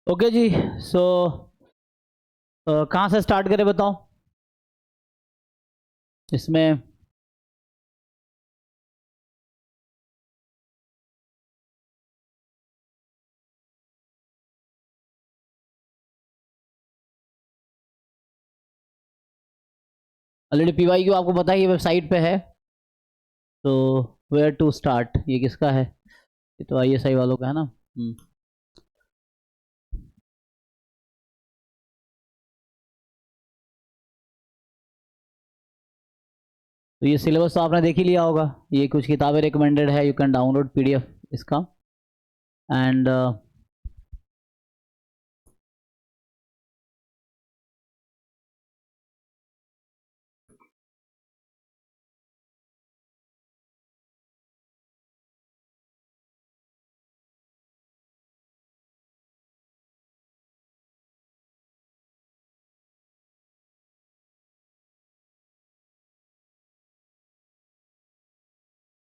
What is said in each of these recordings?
Okay जी। सो कहाँ से start करें बताओ इसमें। ऑलरेडी पीवाई क्यू आपको पता है ये वेबसाइट पे है। तो वेयर टू स्टार्ट, ये किसका है? ये तो आईएसआई वालों का है ना। तो ये सिलेबस तो आपने देख ही लिया होगा। ये कुछ किताबें रिकमेंडेड है, यू कैन डाउनलोड पीडीएफ इसका। एंड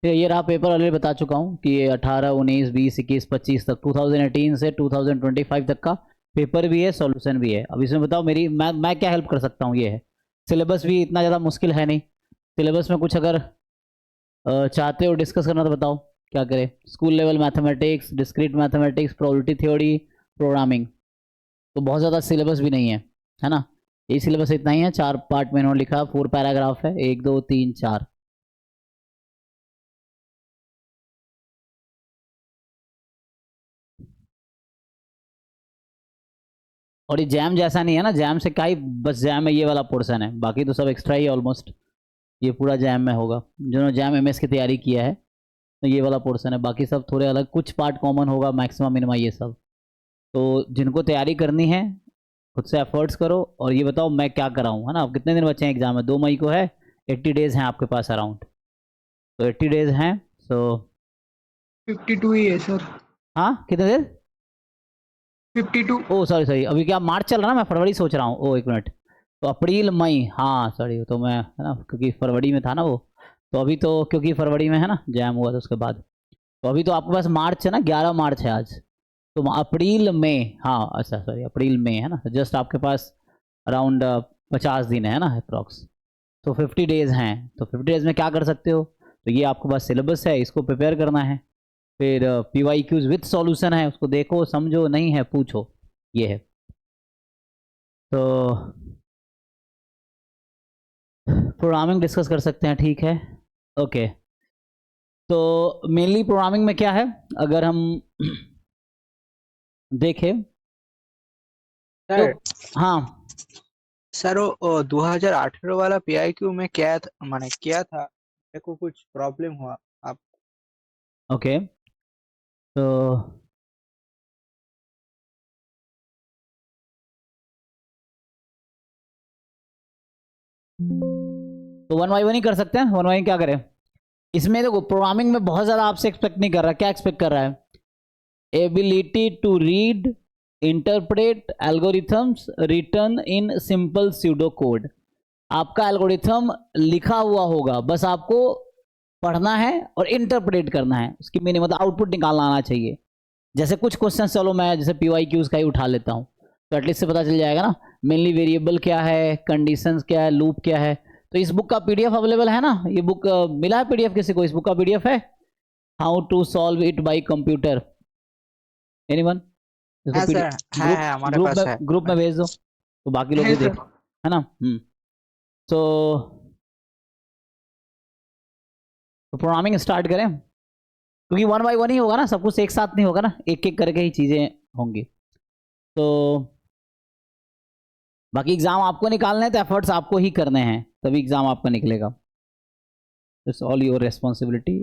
फिर ये रहा पेपर। ऑलरेडी बता चुका हूँ कि ये 18, 19, 20, 21, 25 तक 2018 से 2025 तक का पेपर भी है, सॉल्यूशन भी है। अब इसमें बताओ मेरी मैं क्या हेल्प कर सकता हूँ। ये है सिलेबस भी इतना ज़्यादा मुश्किल है नहीं। सिलेबस में कुछ अगर चाहते हो डिस्कस करना तो बताओ क्या करें। School level mathematics, discrete mathematics, probability theory, programming. तो बहुत ज़्यादा सिलेबस भी नहीं है ना। यही सिलेबस इतना ही है। 4 पार्ट में इन्होंने लिखा, 4 पैराग्राफ है, 1, 2, 3, 4। और ये जैम जैसा नहीं है ना, जैम से क्या ही, बस जैम में ये वाला पोर्शन है, बाकी तो सब एक्स्ट्रा ही है ऑलमोस्ट। ये पूरा जैम में होगा। जिन्होंने जैम एमएस की तैयारी किया है तो ये वाला पोर्शन है, बाकी सब थोड़े अलग, कुछ पार्ट कॉमन होगा, मैक्सिमम मिनिमम ये सब। तो जिनको तैयारी करनी है खुद से एफर्ट्स करो। और ये बताओ मैं क्या कराऊँ, है ना। अब कितने दिन बचे हैं एग्जाम में? 2 मई को है। 80 डेज हैं आपके पास अराउंड। तो 80 डेज हैं। सो 52 ही है सर। हाँ, कितने देर? 52। ओ सॉरी सॉरी, अभी क्या मार्च चल रहा है ना, मैं फरवरी सोच रहा हूँ। ओ एक मिनट। तो अप्रैल मई, हाँ सॉरी, तो मैं है ना, क्योंकि फरवरी में था ना वो। तो अभी तो क्योंकि फरवरी में है ना जैम हुआ था उसके बाद। तो अभी तो आपके पास मार्च है ना, 11 मार्च है आज। तो अप्रैल में, हाँ अच्छा सॉरी, अप्रैल में है ना, जस्ट आपके पास अराउंड 50 दिन है ना अप्रॉक्स। तो 50 डेज हैं। तो 50 डेज में क्या कर सकते हो? तो ये आपके पास सिलेबस है, इसको प्रिपेयर करना है। फिर P Y Qs with solution है, उसको देखो समझो, नहीं है पूछो। ये है। तो प्रोग्रामिंग डिस्कस कर सकते हैं, ठीक है। ओके। तो मेनली प्रोग्रामिंग में क्या है, अगर हम देखें तो, सर हाँ सर वो 2018 वाला पीआईक्यू में क्या था, मैंने किया था, मेरे को कुछ प्रॉब्लम हुआ। आप ओके। तो तो 1 बाई 1 ही कर सकते हैं। 1 बाई क्या करें इसमें? देखो प्रोग्रामिंग में बहुत ज़्यादा आपसे एक्सपेक्ट नहीं कर रहा। क्या एक्सपेक्ट कर रहा है? Ability to read, interpret algorithms return in simple pseudo code. आपका एल्गोरिथम लिखा हुआ होगा, बस आपको पढ़ना है और इंटरप्रेट करना है, उसकी मीनिंग मतलब आउटपुट निकालना आना चाहिए। जैसे कुछ क्वेश्चन, चलो मैं जैसे पीवाई क्यूज का ही उठा लेता हूँ, तो एटलीस्ट से पता चल जाएगा ना मेनली वेरिएबल क्या है, कंडीशंस क्या है, लूप क्या है। तो इस बुक का पीडीएफ अवेलेबल है ना, ये बुक मिला है पीडीएफ किसी को? इस बुक का पीडीएफ है, how to solve it by computer. Anyone? इसको हाँ पीडी सर, है हमारे ग्रुप पास में है। ग्रुप में भेज दो तो बाकी लोग है भी देख, सर। है ना। तो प्रोग्रामिंग स्टार्ट करें, क्योंकि 1 बाई 1 ही होगा ना, सब कुछ एक साथ नहीं होगा ना, एक एक करके ही चीज़ें होंगी। तो बाकी एग्जाम आपको निकालने हैं तो एफर्ट्स आपको ही करने हैं, तभी एग्जाम आपका निकलेगा। It's all your responsibility.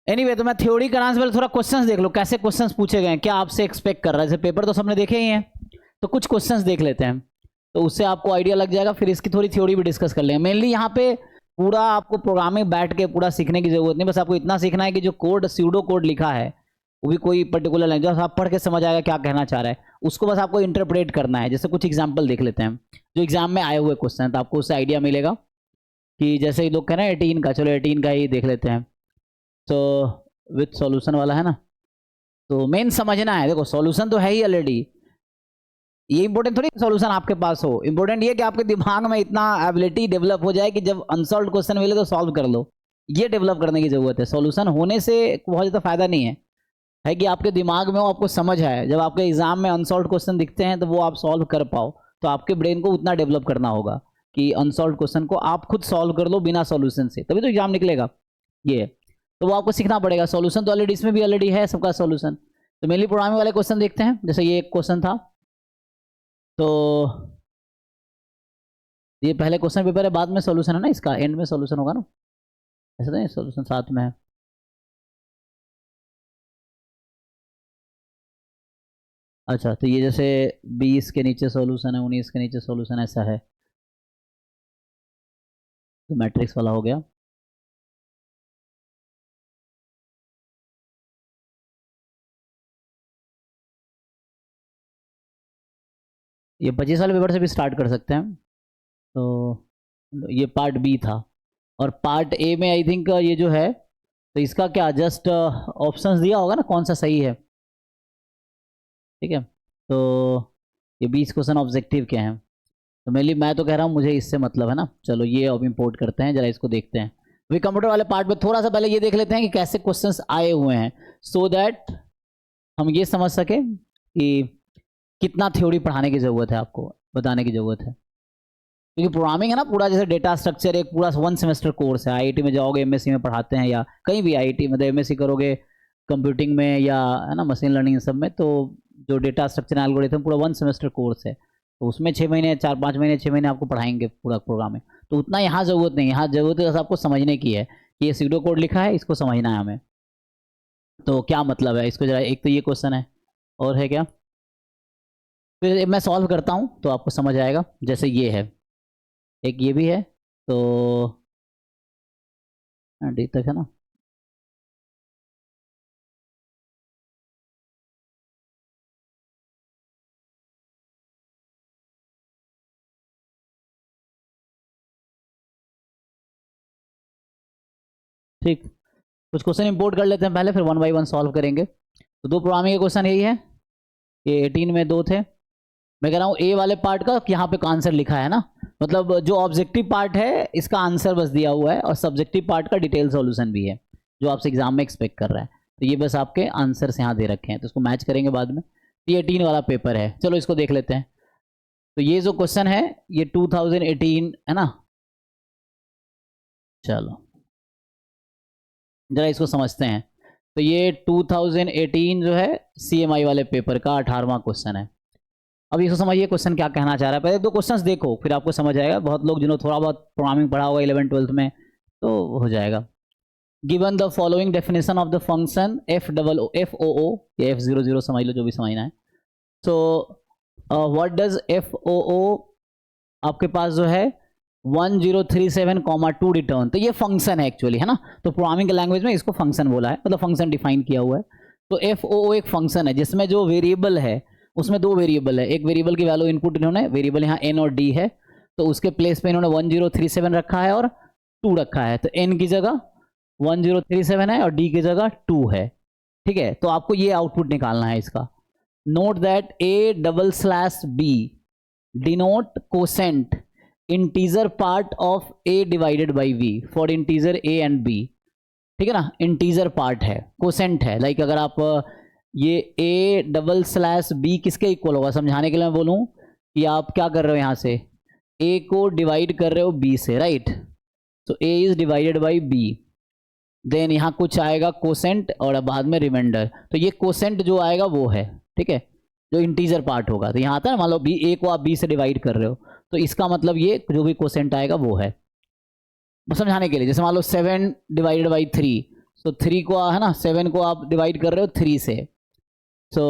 Anyway तो मैं थ्योरी कराने से पहले थोड़ा क्वेश्चंस देख लो, कैसे क्वेश्चंस पूछे गए हैं, क्या आपसे एक्सपेक्ट कर रहा है। जैसे पेपर तो सबने देखे ही हैं, तो कुछ क्वेश्चंस देख लेते हैं, तो उससे आपको आइडिया लग जाएगा। फिर इसकी थोड़ी थ्योरी भी डिस्कस कर लेंगे। मेनली यहाँ पे पूरा आपको प्रोग्रामिंग बैठ के पूरा सीखने की जरूरत नहीं, बस आपको इतना सीखना है कि जो कोड स्यूडो कोड लिखा है वो भी कोई पर्टिकुलर लैंग्वेज आप पढ़ के समझ आएगा क्या कहना चाह रहा है, उसको बस आपको इंटरप्रेट करना है। जैसे कुछ एग्जाम्पल देख लेते हैं जो एग्जाम में आए हुए क्वेश्चन है, तो आपको उससे आइडिया मिलेगा कि जैसे ही लोग कह रहे हैं 18 का, चलो 18 का ही देख लेते हैं। तो विथ सॉल्यूशन वाला है ना, तो मेन समझना है। देखो सॉल्यूशन तो है ही ऑलरेडी, ये इंपॉर्टेंट थोड़ी सॉल्यूशन आपके पास हो, इंपॉर्टेंट ये कि आपके दिमाग में इतना एबिलिटी डेवलप हो जाए कि जब अनसॉल्व क्वेश्चन मिले तो सॉल्व कर लो। ये डेवलप करने की जरूरत है। सॉल्यूशन होने से बहुत ज़्यादा फायदा नहीं है कि आपके दिमाग में हो, आपको समझ है, जब आपके एग्जाम में अनसॉल्व क्वेश्चन दिखते हैं तो वो आप सॉल्व कर पाओ। तो आपके ब्रेन को उतना डेवलप करना होगा कि अनसॉल्व क्वेश्चन को आप खुद सॉल्व कर लो बिना सॉल्यूशन से, तभी तो एग्जाम निकलेगा। ये तो वो आपको सीखना पड़ेगा। सॉल्यूशन तो ऑलरेडी इसमें भी ऑलरेडी है सबका सॉल्यूशन। तो मेनली प्रोग्रामिंग वाले क्वेश्चन देखते हैं। जैसे ये एक क्वेश्चन था, तो ये पहले क्वेश्चन पेपर है, बाद में सॉल्यूशन है ना, इसका एंड में सॉल्यूशन होगा ना, ऐसा तो नहीं सॉल्यूशन साथ में है। अच्छा, तो ये जैसे 20 के नीचे सॉल्यूशन है, 19 के नीचे सॉल्यूशन ऐसा है, तो मैट्रिक्स वाला हो गया। ये 25 वाले पेपर से भी स्टार्ट कर सकते हैं। तो ये पार्ट बी था, और पार्ट ए में आई थिंक ये जो है, तो इसका क्या जस्ट ऑप्शंस दिया होगा ना कौन सा सही है, ठीक है। तो ये 20 क्वेश्चन ऑब्जेक्टिव के हैं। तो मेनली मैं तो कह रहा हूँ मुझे इससे मतलब है ना। चलो ये अब इम्पोर्ट करते हैं, जरा इसको देखते हैं। अभी कंप्यूटर वाले पार्ट में थोड़ा सा पहले ये देख लेते हैं कि कैसे क्वेश्चंस आए हुए हैं, सो दैट हम ये समझ सके कि कितना थ्योरी पढ़ाने की ज़रूरत है, आपको बताने की ज़रूरत है। क्योंकि प्रोग्रामिंग है ना पूरा, जैसे डेटा स्ट्रक्चर एक पूरा 1 सेमेस्टर कोर्स है। आईआईटी में जाओगे, एमएससी में पढ़ाते हैं, या कहीं भी आईआईटी मतलब एमएससी करोगे कंप्यूटिंग में या है ना मशीन लर्निंग सब में, तो जो डेटा स्ट्रक्चर एल्गोरिथम पूरा 1 सेमेस्टर कोर्स है। तो उसमें 6 महीने 4-5 महीने 6 महीने आपको पढ़ाएंगे पूरा प्रोग्रामिंग। तो उतना यहाँ ज़रूरत नहीं, यहाँ ज़रूरत है आपको समझने की है कि ये सीडो कोड लिखा है, इसको समझना है हमें, तो क्या मतलब है इसको। जरा एक तो ये क्वेश्चन है, और है क्या, फिर मैं सॉल्व करता हूँ तो आपको समझ आएगा। जैसे ये है, एक ये भी है, तो डी तक है ना। ठीक, कुछ क्वेश्चन इंपोर्ट कर लेते हैं पहले, फिर 1 बाई 1 सॉल्व करेंगे। तो 2 प्रोग्रामिंग के क्वेश्चन यही है, ये 18 में 2 थे। मैं कह रहा हूँ ए वाले पार्ट का यहाँ पे आंसर लिखा है ना, मतलब जो ऑब्जेक्टिव पार्ट है इसका आंसर बस दिया हुआ है, और सब्जेक्टिव पार्ट का डिटेल सॉल्यूशन भी है जो आपसे एग्जाम में एक्सपेक्ट कर रहा है। तो ये बस आपके आंसर्स यहाँ दे रखे हैं, तो इसको मैच करेंगे बाद में। ये 18 वाला पेपर है, चलो इसको देख लेते हैं। तो ये जो क्वेश्चन है ये 2018 है ना। चलो जरा इसको समझते हैं। तो ये 2018 जो है CMI वाले पेपर का 18वां क्वेश्चन है। अब इसको समझिए क्वेश्चन क्या कहना चाह रहा है। पहले 2 क्वेश्चंस देखो, फिर आपको समझ आएगा। बहुत लोग जिन्होंने थोड़ा बहुत प्रोग्रामिंग पढ़ा होगा 11th-12th में, तो हो जाएगा। Given the following definition of the function FOO या F00 समझ लो, जो भी समझना है। सो व्हाट डज FOO आपके पास जो है 1037,2 रिटर्न। तो ये फंक्शन है एक्चुअली, है ना। तो प्रोग्रामिंग लैंग्वेज में इसको फंक्शन बोला है, मतलब फंक्शन डिफाइन किया हुआ है। तो FOO एक फंक्शन है जिसमें जो वेरिएबल है उसमें 2 वेरिएबल है। एक वेरिएबल की वैल्यू इनपुट इन्होंने, वेरिएबल यहाँ n और d है, तो उसके प्लेस पे इन्होंने 1037 रखा है और 2 रखा है। तो n की जगह 1037 है और d की जगह 2 है, ठीक है। तो आपको ये आउटपुट निकालना है इसका। Note that A/B denote quotient integer part of A divided by V for integer A and B, ठीक है ना। इंटीजर पार्ट है, कोसेंट है। लाइक अगर आप ये A/B किसके इक्वल होगा, समझाने के लिए मैं बोलूँ कि आप क्या कर रहे हो, यहाँ से A को डिवाइड कर रहे हो B से, राइट। तो A is divided by B, then यहाँ कुछ आएगा कोसेंट और बाद में रिमाइंडर। तो ये कोसेंट जो आएगा वो है, ठीक है, जो इंटीजर पार्ट होगा। तो यहाँ आता है मान लो A को आप B से डिवाइड कर रहे हो, तो इसका मतलब ये जो भी कोसेंट आएगा वो है। समझाने के लिए जैसे मान लो 7 डिवाइडेड बाई 3, सो 3 को है ना 7 को आप डिवाइड कर रहे हो 3 से, सो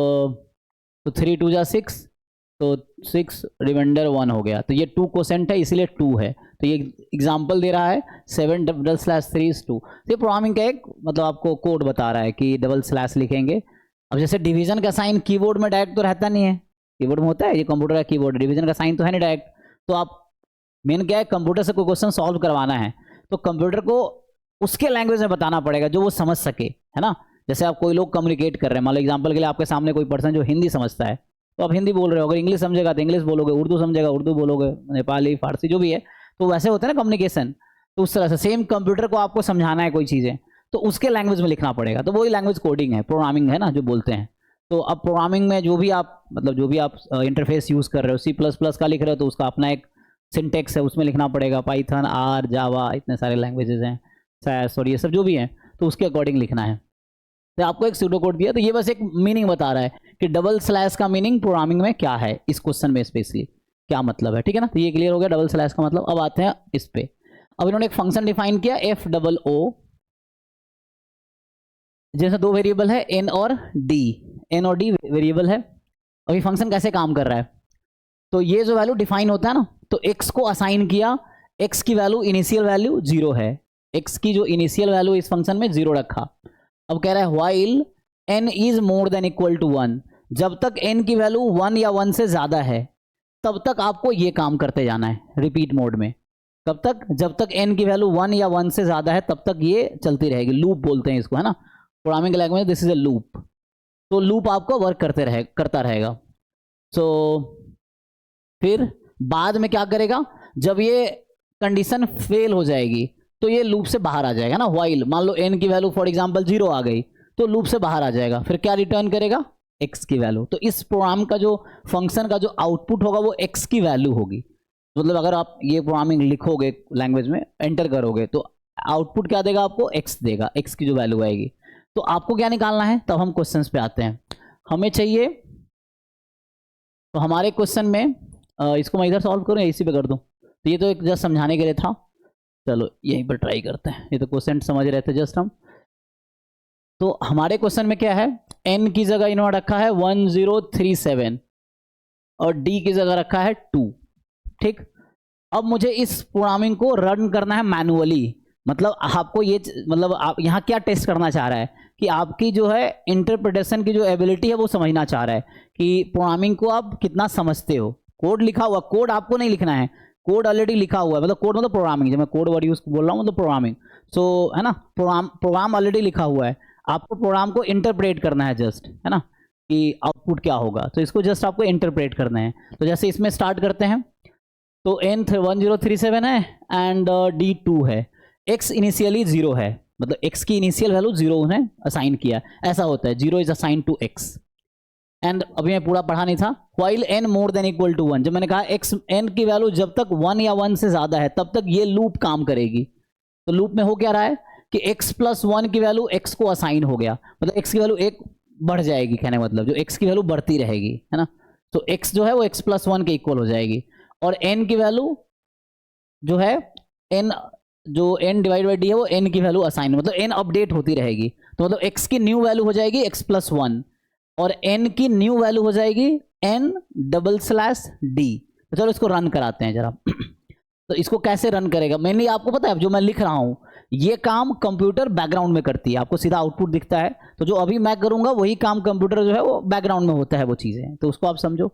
3 2 जा 6, तो 6 रिमाइंडर 1 हो गया। तो ये 2 कोसेंट है इसीलिए 2 है। तो ये एग्जांपल दे रहा है 7/3 is 2। ये प्रोग्रामिंग का एक मतलब आपको कोड बता रहा है कि डबल स्लैश लिखेंगे। अब जैसे डिवीजन का साइन कीबोर्ड में डायरेक्ट तो रहता नहीं है, कीबोर्ड में होता है, ये कंप्यूटर का कीबोर्ड, डिवीजन का साइन तो है नहीं डायरेक्ट। तो आप मेन क्या है, कंप्यूटर से कोई क्वेश्चन सॉल्व करवाना है तो कंप्यूटर को उसके लैंग्वेज में बताना पड़ेगा जो वो समझ सके, है ना। जैसे आप कोई लोग कम्युनिकेट कर रहे हैं, मान लो एग्जाम्पल के लिए आपके सामने कोई पर्सन जो हिंदी समझता है तो आप हिंदी बोल रहे हो, अगर इंग्लिश समझेगा तो इंग्लिश बोलोगे, उर्दू समझेगा उर्दू बोलोगे, नेपाली फारसी जो भी है, तो वैसे होता है ना कम्युनिकेशन। तो उस तरह से सेम कंप्यूटर को आपको समझाना है कोई चीज़ें तो उसके लैंग्वेज में लिखना पड़ेगा। तो वही लैंग्वेज कोडिंग है, प्रोग्रामिंग है ना जो बोलते हैं। तो अब प्रोग्रामिंग में जो भी आप मतलब जो भी आप इंटरफेस यूज़ कर रहे हो, C++ का लिख रहे हो तो उसका अपना एक सिंटेक्स है, उसमें लिखना पड़ेगा। पाइथन, आर, जावा, इतने सारे लैंग्वेजेस हैं, सैस और ये सब जो भी हैं, तो उसके अकॉर्डिंग लिखना है। तो आपको एक सूडो कोड दिया, तो ये बस एक मीनिंग बता रहा है कि डबल स्लैश का मीनिंग प्रोग्रामिंग में क्या है, इस क्वेश्चन में स्पेशली क्या मतलब है, ठीक है ना। तो ये क्लियर हो गया डबल स्लैश का मतलब। अब आते हैं इस पे। अब इन्होंने एक फंक्शन डिफाइन किया FOO, जैसे दो वेरिएबल है n और d वेरिएबल है। अभी फंक्शन कैसे काम कर रहा है, तो ये जो वैल्यू डिफाइन होता है ना, तो x को असाइन किया, x की वैल्यू इनिशियल वैल्यू 0 है, x की जो इनिशियल वैल्यू इस फंक्शन में 0 रखा। अब कह रहा है while n is more than equal to 1, जब तक n की वैल्यू 1 या 1 से ज्यादा है तब तक आपको ये काम करते जाना है रिपीट मोड में। कब तक, जब तक n की वैल्यू 1 या 1 से ज्यादा है तब तक ये चलती रहेगी। लूप बोलते हैं इसको, है ना, programming language this is a loop. तो लूप आपको वर्क करता रहेगा। सो फिर बाद में क्या करेगा, जब ये कंडीशन फेल हो जाएगी तो ये लूप से बाहर आ जाएगा ना। व्हाइल मान लो n की वैल्यू फॉर एग्जांपल 0 आ गई तो लूप से बाहर आ जाएगा, फिर क्या रिटर्न करेगा, x की वैल्यू। तो इस प्रोग्राम का जो फंक्शन का जो आउटपुट होगा वो x की वैल्यू होगी। मतलब अगर आप ये प्रोग्रामिंग लिखोगे लैंग्वेज में, एंटर करोगे तो आउटपुट क्या देगा आपको, x देगा, x की जो वैल्यू आएगी। तो आपको क्या निकालना है, तब हम क्वेश्चंस पे आते हैं। हमें चाहिए, तो हमारे क्वेश्चन में इसको मैं इधर सॉल्व करूँ या इसी पे कर दूँ, तो ये तो एक जस्ट समझाने के लिए था, चलो यहीं पर ट्राई करते हैं। ये तो क्वेश्चन समझ रहे थे जस्ट हम। तो हमारे क्वेश्चन में क्या है, n की जगह इन्होंने रखा है 1037 और d की जगह रखा है 2, ठीक। अब मुझे इस प्रोग्रामिंग को रन करना है मैनुअली। मतलब आपको ये मतलब आप यहाँ क्या टेस्ट करना चाह रहा है कि आपकी जो है इंटरप्रिटेशन की जो एबिलिटी है वो समझना चाह रहा है कि प्रोग्रामिंग को आप कितना समझते हो। कोड लिखा हुआ, कोड आपको नहीं लिखना है, कोड ऑलरेडी लिखा हुआ है। मतलब कोड मतलब प्रोग्रामिंग, जब मैं कोड वर्ड यूज बोल रहा हूँ मतलब प्रोग्रामिंग, सो है ना, प्रोग्राम ऑलरेडी लिखा हुआ है, आपको प्रोग्राम को इंटरप्रेट करना है जस्ट, है ना, कि आउटपुट क्या होगा। तो इसको जस्ट आपको इंटरप्रेट करना है। तो जैसे इसमें स्टार्ट करते हैं, तो n 1037 है एंड d 2 है, x इनिशियली 0 है, मतलब x की इनिशियल वैल्यू 0 उन्हें असाइन किया, ऐसा होता है 0 is assign to x। And अभी मैं पूरा पढ़ा नहीं था, while n more than equal to 1, जब मैंने कहा x n की वैल्यू जब तक 1 या 1 से ज्यादा है तब तक ये लूप काम करेगी। तो लूप में हो क्या रहा है कि x प्लस 1 की वैल्यू x को असाइन हो गया, मतलब x की वैल्यू 1 बढ़ जाएगी, कहने मतलब जो x की वैल्यू बढ़ती रहेगी, है ना। तो x जो है वो x प्लस 1 के इक्वल हो जाएगी, और n की वैल्यू जो है n, जो n डिवाइड बाई डी है वो n की वैल्यू असाइन, मतलब n अपडेट होती रहेगी। तो मतलब x की न्यू वैल्यू हो जाएगी x प्लस 1 और n की न्यू वैल्यू हो जाएगी n डबल स्लैश डी। तो चलो इसको रन कराते हैं जरा। तो इसको कैसे रन करेगा, मेनली आपको पता है जो मैं लिख रहा हूं ये काम कंप्यूटर बैकग्राउंड में करती है, आपको सीधा आउटपुट दिखता है। तो जो अभी मैं करूंगा वही काम कंप्यूटर जो है वो बैकग्राउंड में होता है वो चीजें, तो उसको आप समझो।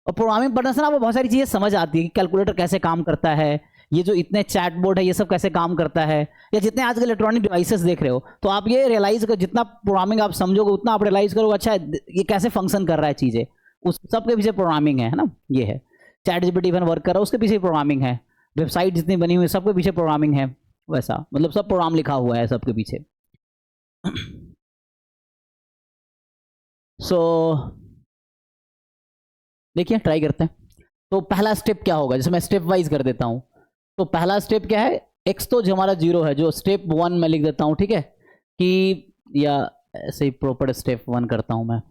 और प्रोग्रामिंग पढ़ने से ना आपको बहुत सारी चीजें समझ आती है कि कैलकुलेटर कैसे काम करता है, ये जो इतने चैट बोर्ड है ये सब कैसे काम करता है, या जितने आजकल इलेक्ट्रॉनिक डिवाइसेस देख रहे हो, तो आप ये रियलाइज कर, जितना प्रोग्रामिंग आप समझोगे उतना आप रियलाइज करोगे अच्छा ये कैसे फंक्शन कर रहा है चीजें, उस सब के पीछे प्रोग्रामिंग है ना। ये है चैट जीपीटी इवन वर्क कर रहा है उसके पीछे प्रोग्रामिंग है, वेबसाइट जितनी बनी हुई है सबके पीछे प्रोग्रामिंग है, वैसा मतलब सब प्रोग्राम लिखा हुआ है सबके पीछे। सो देखिए ट्राई करते हैं। तो पहला स्टेप क्या होगा, जैसे मैं स्टेप वाइज कर देता हूं। तो पहला स्टेप क्या है, x तो जो हमारा 0 है, जो स्टेप 1 में लिख देता हूं, ठीक है, कि या ऐसे ही प्रॉपर स्टेप 1 करता हूं मैं।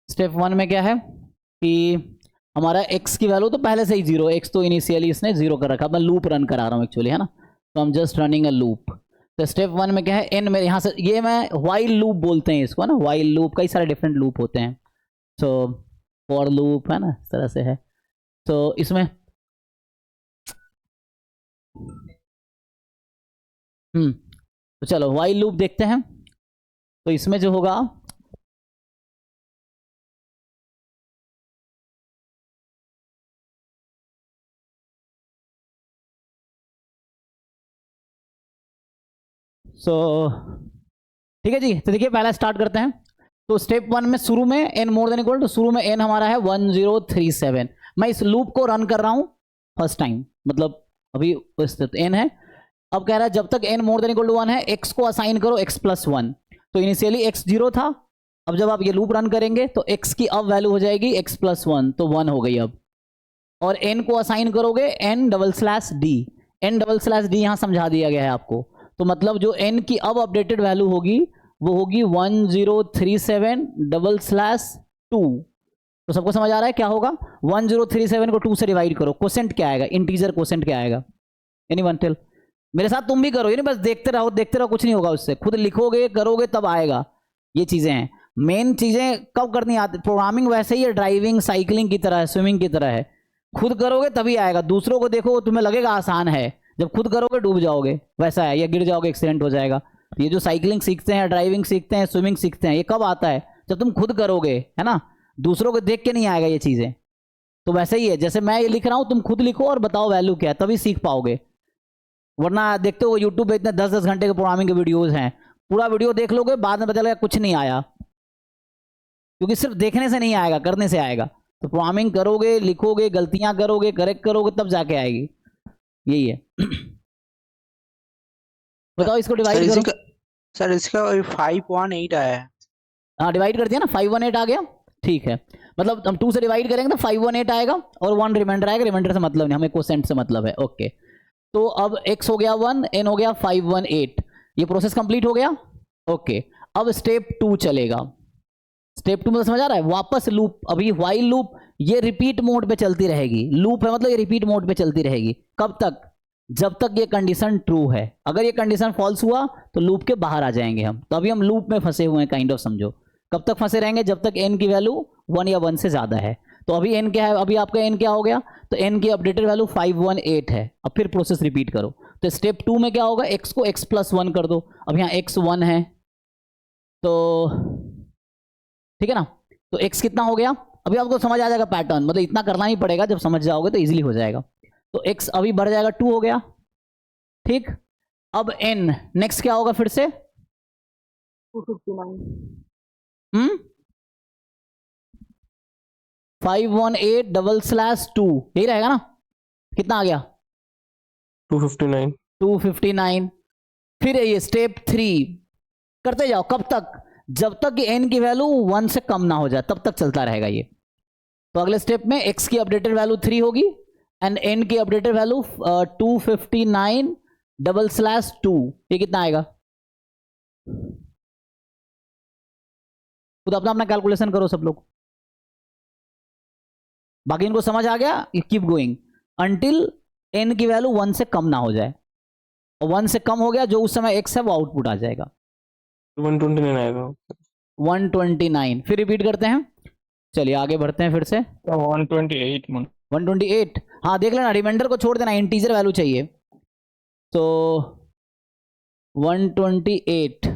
स्टेप 1 में क्या है कि हमारा x की वैल्यू तो पहले से ही 0, x तो इनिशियली इसने 0 कर रखा, मैं लूप रन करा रहा हूं एक्चुअली, है ना। तो हम जस्ट रनिंग अ लूप। तो स्टेप 1 में क्या है, एन में यहाँ से ये मैं वाइल लूप बोलते हैं इसको, है ना, वाइल लूप, कई सारे डिफरेंट लूप होते हैं। तो फॉर लूप है ना, इस तरह से है। तो इसमें तो चलो वाइल लूप देखते हैं। तो इसमें जो होगा, ठीक है जी। तो देखिए पहला स्टार्ट करते हैं। तो स्टेप 1 में शुरू में एन मोर देन इक्वल, तो शुरू में एन हमारा है 1037। मैं इस लूप को रन कर रहा हूं फर्स्ट टाइम, मतलब अभी एन है। अब कह रहा है जब तक n more than equal to 1 है, एक्स को असाइन करो x प्लस 1। तो इनिशियली x 0 था। अब जब आप ये लूप रन करेंगे तो x की अब वैल्यू हो जाएगी x प्लस 1, तो 1 हो गई अब। और n को असाइन करोगे n double slash D. n double slash D यहां समझा दिया गया है आपको। तो मतलब जो n की अब अपडेटेड वैल्यू होगी वो होगी 1037 डबल स्लैश 2। तो सबको समझ आ रहा है क्या होगा? 1037 को 2 से डिवाइड करो, क्वोशेंट क्या आएगा, इंटीजर क्वोशेंट क्या आएगा? Anyone tell? मेरे साथ तुम भी करो, ये नहीं बस देखते रहो, कुछ नहीं होगा उससे, खुद लिखोगे करोगे तब आएगा। ये चीजें हैं, मेन चीजें कब करनी आती। प्रोग्रामिंग वैसे ही है, ड्राइविंग साइकिलिंग की तरह है, स्विमिंग की तरह है, खुद करोगे तभी आएगा। दूसरों को देखो तुम्हें लगेगा आसान है, जब खुद करोगे डूब जाओगे, वैसा है, या गिर जाओगे एक्सीडेंट हो जाएगा। ये जो साइकिलिंग सीखते हैं, ड्राइविंग सीखते हैं, स्विमिंग सीखते हैं, ये कब आता है? जब तुम खुद करोगे, है ना, दूसरों को देख के नहीं आएगा ये चीजें। तो वैसे ही है, जैसे मैं ये लिख रहा हूं, तुम खुद लिखो और बताओ वैल्यू क्या है, तभी सीख पाओगे। वरना देखते हो यूट्यूब पे इतने 10-10 घंटे के प्रोग्रामिंग के वीडियोस हैं, पूरा वीडियो देख लोगे, बाद में पता लगेगा कुछ नहीं आया, क्योंकि सिर्फ देखने से नहीं आएगा, करने से आएगा। तो प्रोग्रामिंग करोगे, लिखोगे, गलतियां करोगे, करेक्ट करोगे, तब जाके आएगी। यही है। बताओ इसको डिवाइड करो। सर इसका 518 आया है। हाँ डिवाइड कर दिया ना, 518 आ गया। ठीक है, मतलब हम 2 से डिवाइड करेंगे तो 518 आएगा और 1 रिमाइंडर आएगा। रिमाइंडर से मतलब नहीं, हमें कोसेंट से मतलब है। ओके, तो अब x हो गया 1, n हो गया 518, ये प्रोसेस कंप्लीट हो गया। ओके, अब स्टेप 2 चलेगा। स्टेप 2 में समझ आ रहा है? वापस लूप, अभी व्हाइल लूप, ये रिपीट मोड पे चलती रहेगी। लूप है मतलब ये रिपीट मोड पे चलती रहेगी। कब तक? जब तक ये कंडीशन ट्रू है। अगर ये कंडीशन फॉल्स हुआ तो लूप के बाहर आ जाएंगे हम। तो अभी हम लूप में फंसे हुए हैं, काइंड ऑफ समझो। कब तक फंसे रहेंगे? जब तक n की वैल्यू 1 या 1 से ज्यादा है। तो अभी n क्या है? अभी आपका n क्या हो गया? तो n की अपडेटेड वैल्यू 518 है। अब फिर प्रोसेस रिपीट करो। तो स्टेप 2 में क्या होगा? x को x प्लस 1 कर दो। अब यहाँ x 1 है, तो ठीक है ना। तो x कितना हो गया? अभी आपको समझ आ जाएगा पैटर्न, मतलब इतना करना ही पड़ेगा, जब समझ जाओगे तो इजीली हो जाएगा। तो x अभी बढ़ जाएगा, 2 हो गया। ठीक, अब n नेक्स्ट क्या होगा? फिर से 259। 518 डबल स्लैश 2, यही रहेगा ना? कितना आ गया? 259। 259। फिर ये स्टेप 3 करते जाओ। कब तक? जब तक कि n की वैल्यू 1 से कम ना हो जाए, तब तक चलता रहेगा ये। तो अगले स्टेप में x की अपडेटेड वैल्यू 3 होगी एंड n की अपडेटेड वैल्यू 259 डबल स्लैश 2, ये कितना आएगा? खुद अपना अपना कैलकुलेशन करो सब लोग। बाकी इनको समझ आ गया? You keep going until n की वैल्यू 1 से कम ना हो जाए। और 1 से कम हो गया, जो उस समय x है वो आउटपुट आ जाएगा, 129 आएगा। 129। फिर रिपीट करते हैं, चलिए आगे बढ़ते हैं फिर से। 128 मन। 128, हाँ देख लेना, रिमाइंडर को छोड़ देना, इंटीजर वैल्यू चाहिए। तो 128,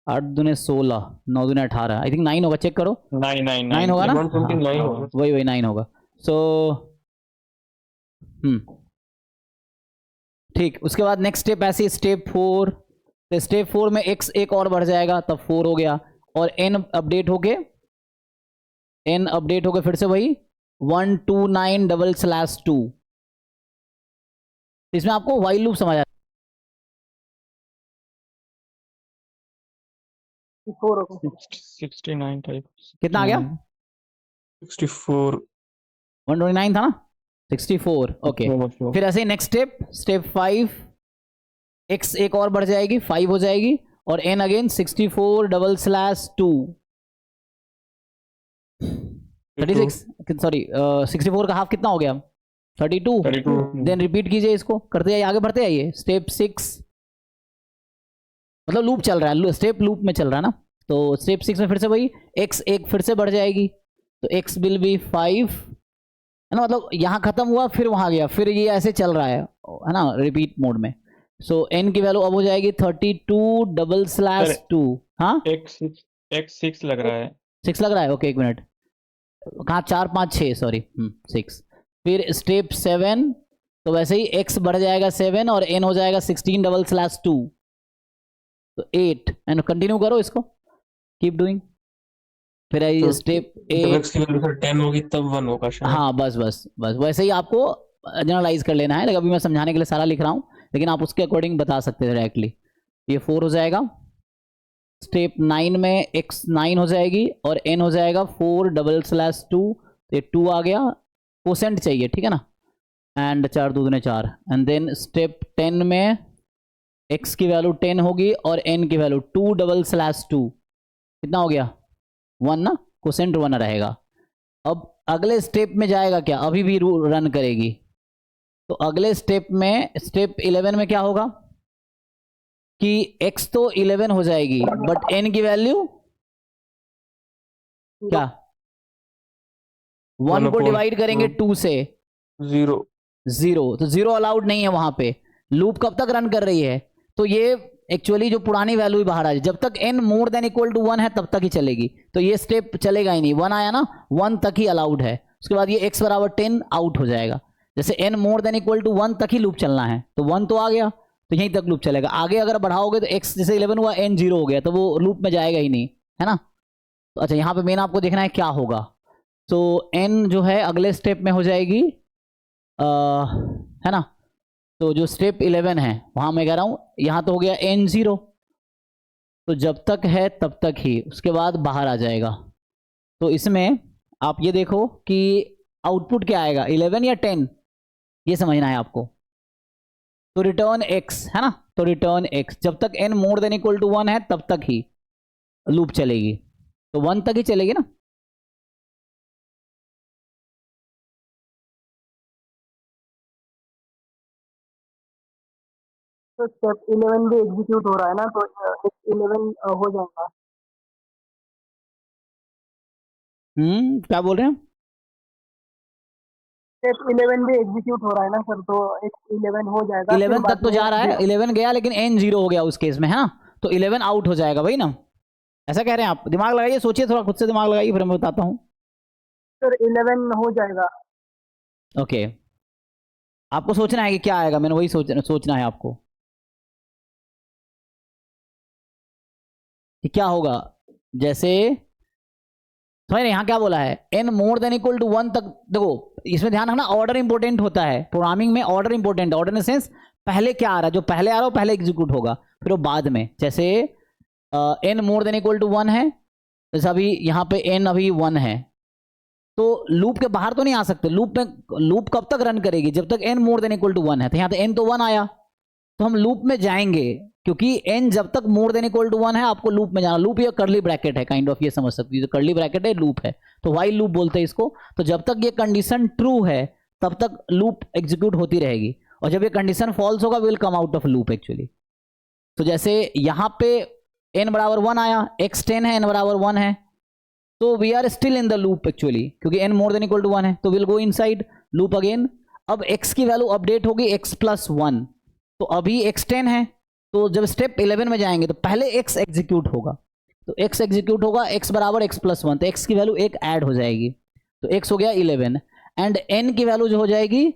8 दूने 16, 9 दूने 18, आई थिंक 9 होगा, चेक करो। 9 होगा ना? 129 होगा। वही 9 होगा। सो ठीक, उसके बाद नेक्स्ट स्टेप ऐसी, स्टेप 4। तो स्टेप 4 में x एक और बढ़ जाएगा, तब 4 हो गया। और n अपडेट होके फिर से वही 129 डबल स्लैश 2। इसमें आपको व्हाइल लूप समझ आया? 69 टाइप। कितना आ गया? 64। 129 था ना, 64। ओके, फिर ऐसे ही नेक्स्ट स्टेप 5, x एक और बढ़ जाएगी, 5 हो जाएगी, और n again 64 double slash 2, 36, sorry 64 का हाफ कितना हो गया? 32। देन रिपीट कीजिए इसको, करते जाइए, आगे बढ़ते जाइए। स्टेप 6, मतलब लूप चल रहा है, स्टेप लूप में चल रहा है ना। तो स्टेप 6 में फिर से वही x एक फिर से बढ़ जाएगी, तो x विल बी 5 है ना, मतलब यहाँ खत्म हुआ फिर वहाँ गया, फिर ये ऐसे चल रहा है ना, रिपीट मोड में। सो n की वैल्यू अब हो जाएगी 32/2। हाँ x6 लग रहा है। 6 लग रहा है, ओके एक मिनट, कहाँ 4 5 6 सॉरी 6। फिर स्टेप 7, तो वैसे ही x बढ़ जाएगा 7 और n हो जाएगा 16/2, तो 8 एंड कंटिन्यू करो इसको, कीप डूइंग। फिर आई तो स्टेप जब 8, x की वैल्यू 10 होगी तब 1 होगा शायद। हाँ बस बस बस वैसे ही आपको जनरलाइज कर लेना है, लेकिन अभी मैं समझाने के लिए सारा लिख रहा हूँ, लेकिन आप उसके अकॉर्डिंग बता सकते हैं डायरेक्टली। ये 4 हो जाएगा। स्टेप 9 में x 9 हो जाएगी और n हो जाएगा 4/2, ये 2 आ गया, कोसेंट चाहिए ठीक है ना, एंड 4 2 दूने 4। एंड देन स्टेप 10 में x की वैल्यू 10 होगी और n की वैल्यू 2/2, कितना हो गया 1 ना, कोसेंट 1 रहेगा। अब अगले स्टेप में जाएगा क्या, अभी भी रन करेगी, तो अगले स्टेप में स्टेप 11 में क्या होगा कि x तो 11 हो जाएगी बट n की वैल्यू क्या, 1 को डिवाइड करेंगे 2 से, 0 तो 0 अलाउड नहीं है वहां पे। लूप कब तक रन कर रही है, तो ये एक्चुअली जो पुरानी वैल्यू ही बाहर आ जाए, जब तक n more than equal to 1 है तब तक ही चलेगी, तो ये स्टेप चलेगा ही नहीं। 1 आया ना, 1 तक ही अलाउड है, उसके बाद ये x बराबर 10 आउट हो जाएगा। जैसे n more than equal to 1 तक ही लूप चलना है, तो 1 तो आ गया, तो यहीं तक लूप चलेगा। आगे अगर बढ़ाओगे तो x जैसे 11 हुआ n 0 हो गया, तो वो लूप में जाएगा ही नहीं, है ना। तो अच्छा यहाँ पे मेन आपको देखना है क्या होगा, तो n जो है अगले स्टेप में हो जाएगी है ना, तो जो स्टेप 11 है वहां मैं कह रहा हूं यहां तो हो गया n 0, तो जब तक है तब तक ही, उसके बाद बाहर आ जाएगा। तो इसमें आप ये देखो कि आउटपुट क्या आएगा, 11 या 10, ये समझना है आपको। तो रिटर्न x है ना, तो रिटर्न x जब तक n more than equal to 1 है तब तक ही लूप चलेगी, तो 1 तक ही चलेगी ना। तो स्टेप 11 भी एग्जीक्यूट हो रहा है ना, तो 11 हो जाएगा। क्या बोल रहे हैं, स्टेप 11 भी एग्जीक्यूट हो रहा है ना सर, तो 11 हो जाएगा। 11 तक तो जा रहा है, 11 गया लेकिन n 0 हो गया उस केस में, है ना, तो 11 आउट हो जाएगा भाई ना, ऐसा कह रहे हैं आप। दिमाग लगाइए, सोचिए थोड़ा, खुद से दिमाग लगाइए, फिर मैं बताता हूँ। सर 11 हो जाएगा। ओके आपको सोचना है कि क्या आएगा, मैंने वही सोचना है आपको कि क्या होगा। जैसे समझ रहे यहाँ क्या बोला है, n more than equal to 1 तक। देखो इसमें ध्यान रखना, ऑर्डर इंपॉर्टेंट होता है प्रोग्रामिंग में, ऑर्डर इंपॉर्टेंट है। ऑर्डर इन सेंस पहले क्या आ रहा है, जो पहले आ रहा है वो पहले एग्जीक्यूट होगा, फिर वो बाद में। जैसे n more than equal to 1 है, जैसे अभी यहाँ पे n अभी 1 है, तो लूप के बाहर तो नहीं आ सकते। लूप कब तक रन करेगी, जब तक n more than equal to 1 है। तो यहाँ पे n तो 1 आया, तो हम लूप में जाएंगे, क्योंकि n जब तक मोर देन इक्वल टू 1 है आपको लूप में जाना। लूप ये कर्ली ब्रैकेट है, काइंड ऑफ ये समझ सकती है, कर्ली ब्रैकेट है लूप है, तो व्हाइल लूप बोलते हैं इसको। तो जब तक ये कंडीशन ट्रू है तब तक लूप एग्जीक्यूट होती रहेगी, और जब ये कंडीशन फॉल्स होगा will come out of loop actually. तो जैसे यहाँ पे n बराबर 1 आया, x 10 है, n बराबर 1 है, तो we are still in the loop actually, क्योंकि n more than equal to 1 है, तो will go inside loop again. अब x की वैल्यू अपडेट होगी x प्लस 1, तो अभी x 10 है, तो जब स्टेप 11 में जाएंगे तो पहले x एग्जीक्यूट होगा, तो x एग्जीक्यूट होगा, x बराबर x प्लस 1, तो x की वैल्यू एक ऐड हो जाएगी, तो x हो गया 11, एंड n की वैल्यू जो हो जाएगी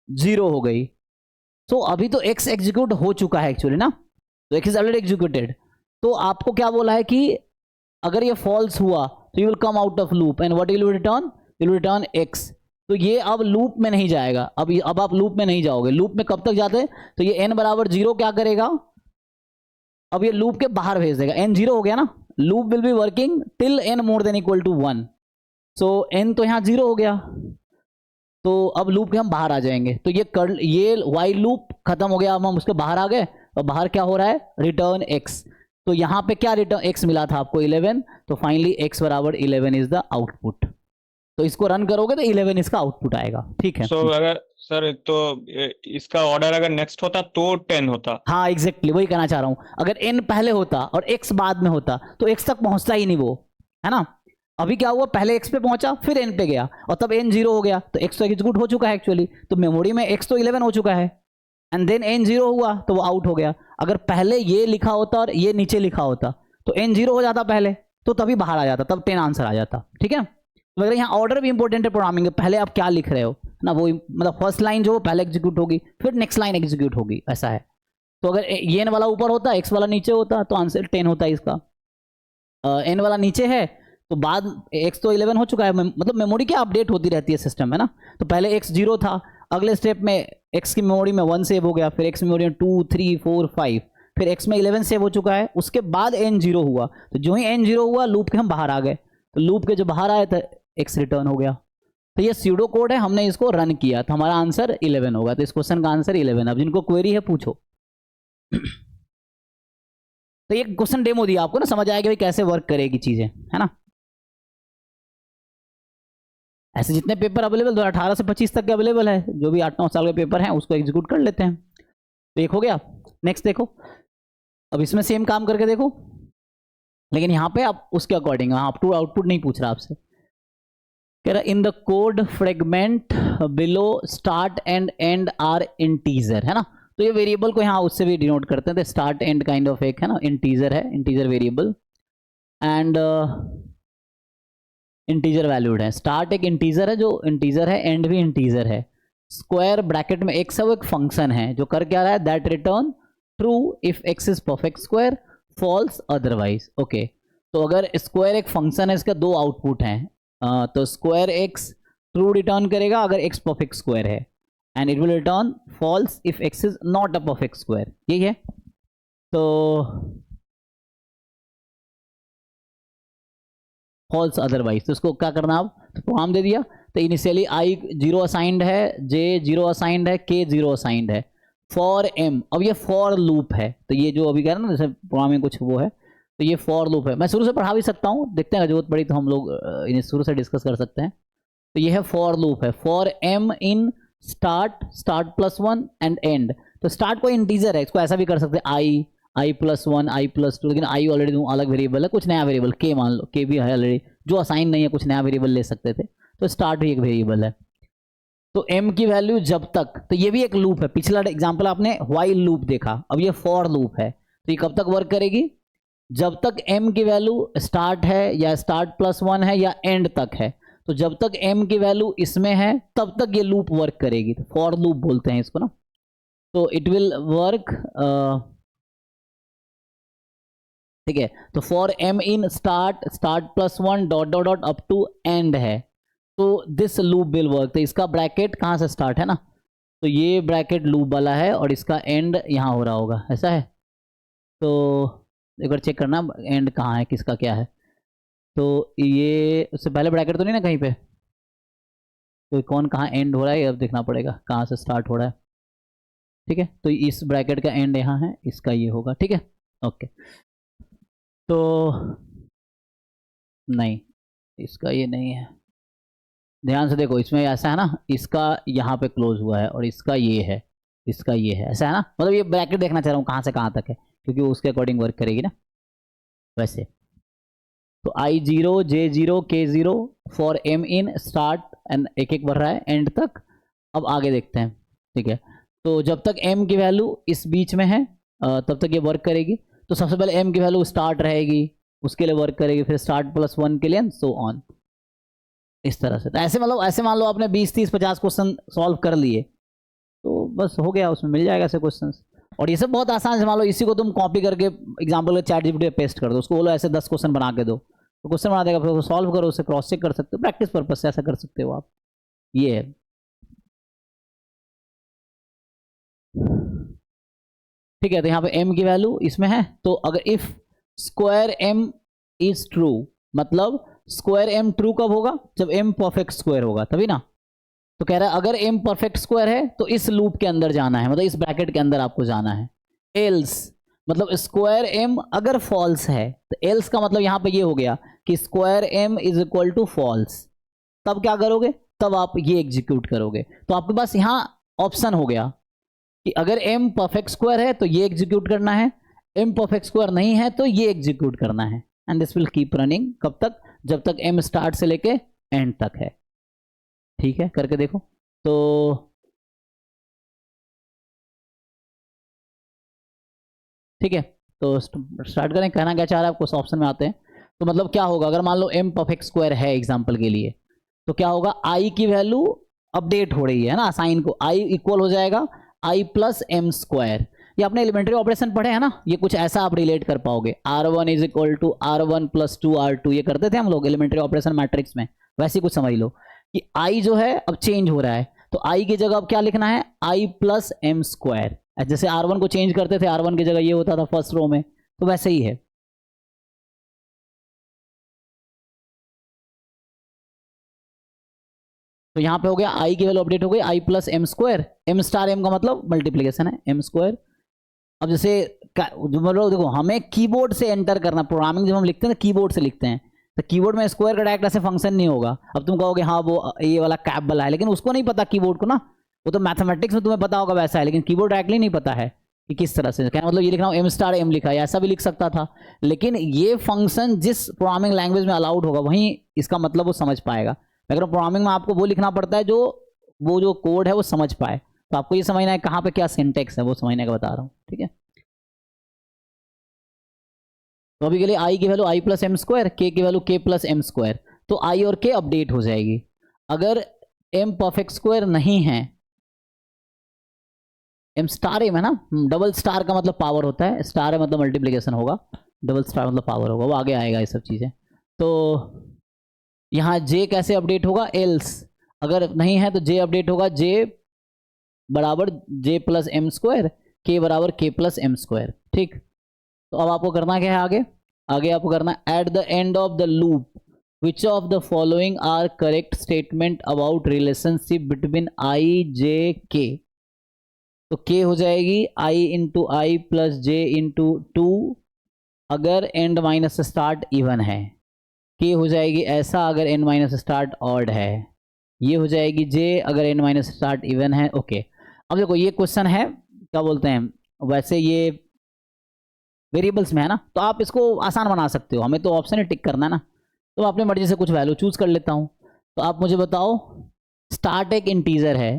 0 हो गई। तो अभी तो x एग्जीक्यूट हो चुका है एक्चुअली ना, तो x इज ऑलरेडी एग्जीक्यूटेड। तो आपको क्या बोला है कि अगर ये फॉल्स हुआ तो you will come out of loop, and what will return, will return x। तो ये अब लूप में नहीं जाएगा, अब आप लूप में नहीं जाओगे। लूप में कब तक जाते, तो ये n बराबर 0 क्या करेगा, अब ये लूप के बाहर भेज देगा। n 0 हो गया ना, loop will be working till n more than equal to 1, so n तो यहाँ 0 हो गया, तो अब लूप के हम बाहर आ जाएंगे। तो ये वाइल लूप खत्म हो गया, अब हम उसके बाहर आ गए, और बाहर क्या हो रहा है, रिटर्न x। तो यहाँ पे क्या रिटर्न x मिला था आपको 11, तो फाइनली x बराबर 11 इज द आउटपुट। तो इसको रन करोगे तो 11 इसका आउटपुट आएगा, ठीक है। सो अगर सर तो इसका ऑर्डर अगर नेक्स्ट होता तो 10 होता। हाँ एग्जैक्टली वही कहना चाह रहा हूं, अगर n पहले होता और x बाद में होता तो x तक पहुंचता ही नहीं वो, है ना। अभी क्या हुआ, पहले x पे पहुंचा फिर n पे गया और तब n 0 हो गया, तो x तो एग्जीक्यूट हो चुका है एक्चुअली, तो मेमोरी में x तो 11 हो चुका है एंड देन n 0 हुआ तो वो आउट हो गया। अगर पहले ये लिखा होता और ये नीचे लिखा होता तो n 0 हो जाता पहले, तो तभी बाहर आ जाता, तब 10 आंसर आ जाता, ठीक है। तो अगर यहाँ ऑर्डर भी इंपॉर्टेंट है प्रोग्रामिंग, पहले आप क्या लिख रहे हो ना, वो मतलब फर्स्ट लाइन जो पहले एग्जीक्यूट होगी फिर नेक्स्ट लाइन एग्जीक्यूट होगी, ऐसा है। तो अगर ये n वाला ऊपर होता x वाला नीचे होता तो आंसर 10 होता है इसका। n वाला नीचे है तो बाद x तो 11 हो चुका है, मतलब मेमोरी क्या अपडेट होती रहती है सिस्टम में ना। तो पहले x 0 था, अगले स्टेप में x की मेमोरी में 1 सेव हो गया, फिर x मेमोरी में 2 3 4 5, फिर x में 11 सेव हो चुका है, उसके बाद n 0 हुआ, तो जो ही n 0 हुआ लूप के हम बाहर आ गए, तो लूप के जो बाहर आए तो x रिटर्न हो गया। तो ये स्यूडो कोड है, हमने इसको रन किया तो हमारा आंसर 11 होगा। तो इस क्वेश्चन का आंसर 11। अब जिनको क्वेरी है पूछो। तो ये क्वेश्चन डेमो दिया आपको ना, समझ आएगा भाई कैसे वर्क करेगी चीजें, है ना। ऐसे जितने पेपर अवेलेबल 2018 से 25 तक के अवेलेबल है, जो भी 8-9 साल के पेपर हैं उसको एग्जीक्यूट कर लेते हैं। तो एक हो गया। नेक्स्ट देखो, अब इसमें सेम काम करके देखो, लेकिन यहाँ पे आप उसके अकॉर्डिंग, अप टू आउटपुट नहीं पूछ रहा आपसे। कह रहा in the code fragment below start and end are integer, है ना। तो ये वेरिएबल को यहाँ उससे भी डिनोट करते हैं, तो स्टार्ट एंड काइंड ऑफ एक है ना इंटीजर है, integer variable and integer valued है। स्टार्ट एक इंटीजर है जो इंटीजर है, एंड भी इंटीजर है। स्क्वायर ब्रैकेट में एक्स है वो एक फंक्शन है जो कर क्या रहा है, that return true if x is perfect square, false otherwise. Okay, तो अगर स्क्वायर एक फंक्शन है, इसका दो आउटपुट हैं, तो स्क्वायर एक्स ट्रू रिटर्न करेगा अगर एक्स परफेक्ट स्क्वायर है, and it will return false if x is not a perfect square, यही है। तो फॉल्स अदरवाइज, तो इसको क्या करना, अब तो प्रोग्राम दे दिया। तो इनिशियली i 0 असाइंड है, j 0 असाइंड है, k 0 असाइंड है, फॉर m। अब ये फॉर लूप है, तो ये जो अभी कह रहे हैं ना जैसे प्रोग्रामिंग कुछ वो है, तो ये फॉर लूप है। मैं शुरू से पढ़ा भी सकता हूँ, देखते हैं जरूरत पड़ी तो हम लोग इन्हें शुरू से डिस्कस कर सकते हैं। तो ये है फॉर लूप है, for m in start, start plus 1 and and. तो स्टार्ट कोई इंटीजर है, इसको ऐसा भी कर सकते हैं i प्लस 1 i प्लस 2, लेकिन i ऑलरेडी अलग वेरिएबल है, कुछ नया वेरिएबल k मान लो, k भी है ऑलरेडी जो असाइन नहीं है, कुछ नया वेरिएबल ले सकते थे। तो स्टार्ट भी एक वेरिएबल है। तो m की वैल्यू जब तक, तो ये भी एक लूप है, पिछला एग्जांपल आपने व्हाइल लूप देखा, अब ये फॉर लूप है। तो ये कब तक वर्क करेगी, जब तक m की वैल्यू स्टार्ट है या स्टार्ट प्लस 1 है या एंड तक है। तो जब तक m की वैल्यू इसमें है तब तक ये लूप वर्क करेगी, तो फॉर लूप बोलते हैं इसको ना। तो इट विल वर्क, ठीक है। तो for m in start, start plus 1 dot dot dot up to end है, तो दिस लूप विल वर्क। तो इसका ब्रैकेट कहाँ से स्टार्ट है ना, तो ये ब्रैकेट लूप वाला है और इसका एंड यहाँ हो रहा होगा, ऐसा है। तो एक बार चेक करना एंड कहाँ है, किसका क्या है। तो ये उससे पहले ब्रैकेट तो नहीं ना कहीं पे, तो कौन कहाँ एंड हो रहा है अब देखना पड़ेगा, कहाँ से स्टार्ट हो रहा है, ठीक है। तो इस ब्रैकेट का एंड यहाँ है, इसका ये होगा, ठीक है। ओके, तो नहीं, इसका ये नहीं है, ध्यान से देखो, इसमें ऐसा है ना, इसका यहाँ पे क्लोज हुआ है और इसका ये है, इसका ये है, ऐसा है ना। मतलब ये ब्रैकेट देखना चाह रहा हूँ कहाँ से कहाँ तक है, क्योंकि उसके अकॉर्डिंग वर्क करेगी ना वैसे। तो i0 j0 k0 for m in start and एक एक बढ़ रहा है एंड तक। अब आगे देखते हैं, ठीक है। तो जब तक m की वैल्यू इस बीच में है तब तक ये वर्क करेगी। तो सबसे पहले m की वैल्यू स्टार्ट रहेगी, उसके लिए वर्क करेगी, फिर स्टार्ट प्लस 1 के लिए एंड सो ऑन, इस तरह से। तो ऐसे मतलब ऐसे मान लो आपने 20 30 50 क्वेश्चन सॉल्व कर लिए तो बस हो गया, उसमें मिल जाएगा ऐसे क्वेश्चंस। और ये सब बहुत आसान है, मान लो इसी को तुम कॉपी करके एग्जाम्पल ChatGPT पे पेस्ट कर दो, उसको बोलो ऐसे 10 क्वेश्चन बना के दो, तो क्वेश्चन बना देगा, फिर उसको सॉल्व करो, उसे क्रॉस चेक कर सकते हो, प्रैक्टिस पर्पज से ऐसा कर सकते हो आप। ये है, ठीक है। तो यहाँ पे m की वैल्यू इसमें है, तो अगर if square m is true, मतलब स्क्वायर m ट्रू कब होगा, जब m परफेक्ट स्क्वायर होगा तभी ना। तो कह रहा है अगर m परफेक्ट स्क्वायर है तो इस लूप के अंदर जाना है, मतलब इस ब्रैकेट के अंदर आपको जाना है। एल्स मतलब स्क्वायर m अगर फॉल्स है, तो एल्स का मतलब यहाँ पे ये हो गया कि square m is equal to false. तब क्या करोगे, तब आप ये एग्जीक्यूट करोगे। तो आपके पास यहाँ ऑप्शन हो गया कि अगर m परफेक्ट स्क्वायर है तो ये एग्जीक्यूट करना है, m परफेक्ट स्क्वायर नहीं है तो ये एग्जीक्यूट करना है। And this will keep running कब तक, जब तक m स्टार्ट से लेके एंड तक है। ठीक है, करके देखो। तो ठीक है, तो स्टार्ट करें। कहना क्या चाह रहा है आपको, ऑप्शन में आते हैं। तो मतलब क्या होगा, अगर मान लो m परफेक्ट स्क्वायर है एग्जांपल के लिए, तो क्या होगा, i की वैल्यू अपडेट हो रही है ना, साइन को i इक्वल हो जाएगा i प्लस एम स्क्वायर। ये आपने एलिमेंट्री ऑपरेशन पढ़े हैं ना, ये कुछ ऐसा आप रिलेट कर पाओगे। r1 is equal to r1 plus 2r2, ये करते थे हम लोग एलिमेंट्री ऑपरेशन मैट्रिक्स में। वैसे कुछ समझ लो कि i जो है अब चेंज हो रहा है, तो i की जगह अब क्या लिखना है, i प्लस एम स्क्वायर। जैसे r1 को चेंज करते थे, r1 की जगह ये होता था फर्स्ट रो में, तो वैसे ही है। तो यहां पे हो गया i की वैल्यू अपडेट हो गई, i plus m square. M star m का मतलब मल्टीप्लीकेशन है, एम स्क्वायर। अब जैसे मतलब देखो, हमें कीबोर्ड से एंटर करना, प्रोग्रामिंग जब हम लिखते हैं तो कीबोर्ड से लिखते हैं, तो कीबोर्ड में स्क्वायर का डायरेक्ट ऐसे फंक्शन नहीं होगा। अब तुम कहोगे हाँ वो ये वाला कैप वाला है, लेकिन उसको नहीं पता कीबोर्ड को ना, वो तो मैथमेटिक्स में तुम्हें पता होगा वैसा है, लेकिन कीबोर्ड डायरेक्टली नहीं पता है कि किस तरह से। क्या मतलब, ये लिख रहा हूँ एम स्टार एम लिखा है, ऐसा भी लिख सकता था, लेकिन ये फंक्शन जिस प्रोग्रामिंग लैंग्वेज में अलाउड होगा वहीं इसका मतलब वो समझ पाएगा। अगर प्रोग्रामिंग में आपको वो लिखना पड़ता है जो वो जो कोड है वो समझ पाए, तो आपको ये समझना है कहाँ पे क्या सिंटेक्स है, वो समझने का बता रहा हूँ। ठीक है, तो अभी के लिए i की value i plus m square, k की value k plus m square. तो i और k अपडेट हो जाएगी। अगर m परफेक्ट स्क्वायर नहीं है, m स्टार m है ना, डबल स्टार का मतलब पावर होता है, स्टार है मतलब मल्टीप्लीकेशन होगा, डबल स्टार मतलब पावर होगा, वो आगे आएगा ये सब चीजें। तो यहाँ j कैसे अपडेट होगा, एल्स अगर नहीं है तो j अपडेट होगा, j बराबर j plus m square, k बराबर k प्लस एम स्क्वायर। ठीक, तो अब आपको करना क्या है, आगे आपको करना है, at the end of the loop which of the following are correct statement about relationship between i j k। तो k हो जाएगी i into i plus j into two, अगर एंड माइनस स्टार्ट इवन है। k हो जाएगी ऐसा अगर end minus start odd है। ये हो जाएगी j अगर एंड माइनस स्टार्ट इवन है। ओके, अब देखो ये क्वेश्चन है, क्या बोलते हैं, वैसे ये वेरिएबल्स में है ना, तो आप इसको आसान बना सकते हो, हमें तो ऑप्शन ही टिक करना है ना, तो अपनी मर्जी से कुछ वैल्यू चूज कर लेता हूँ। तो आप मुझे बताओ, स्टार्ट एक इंटीजर है,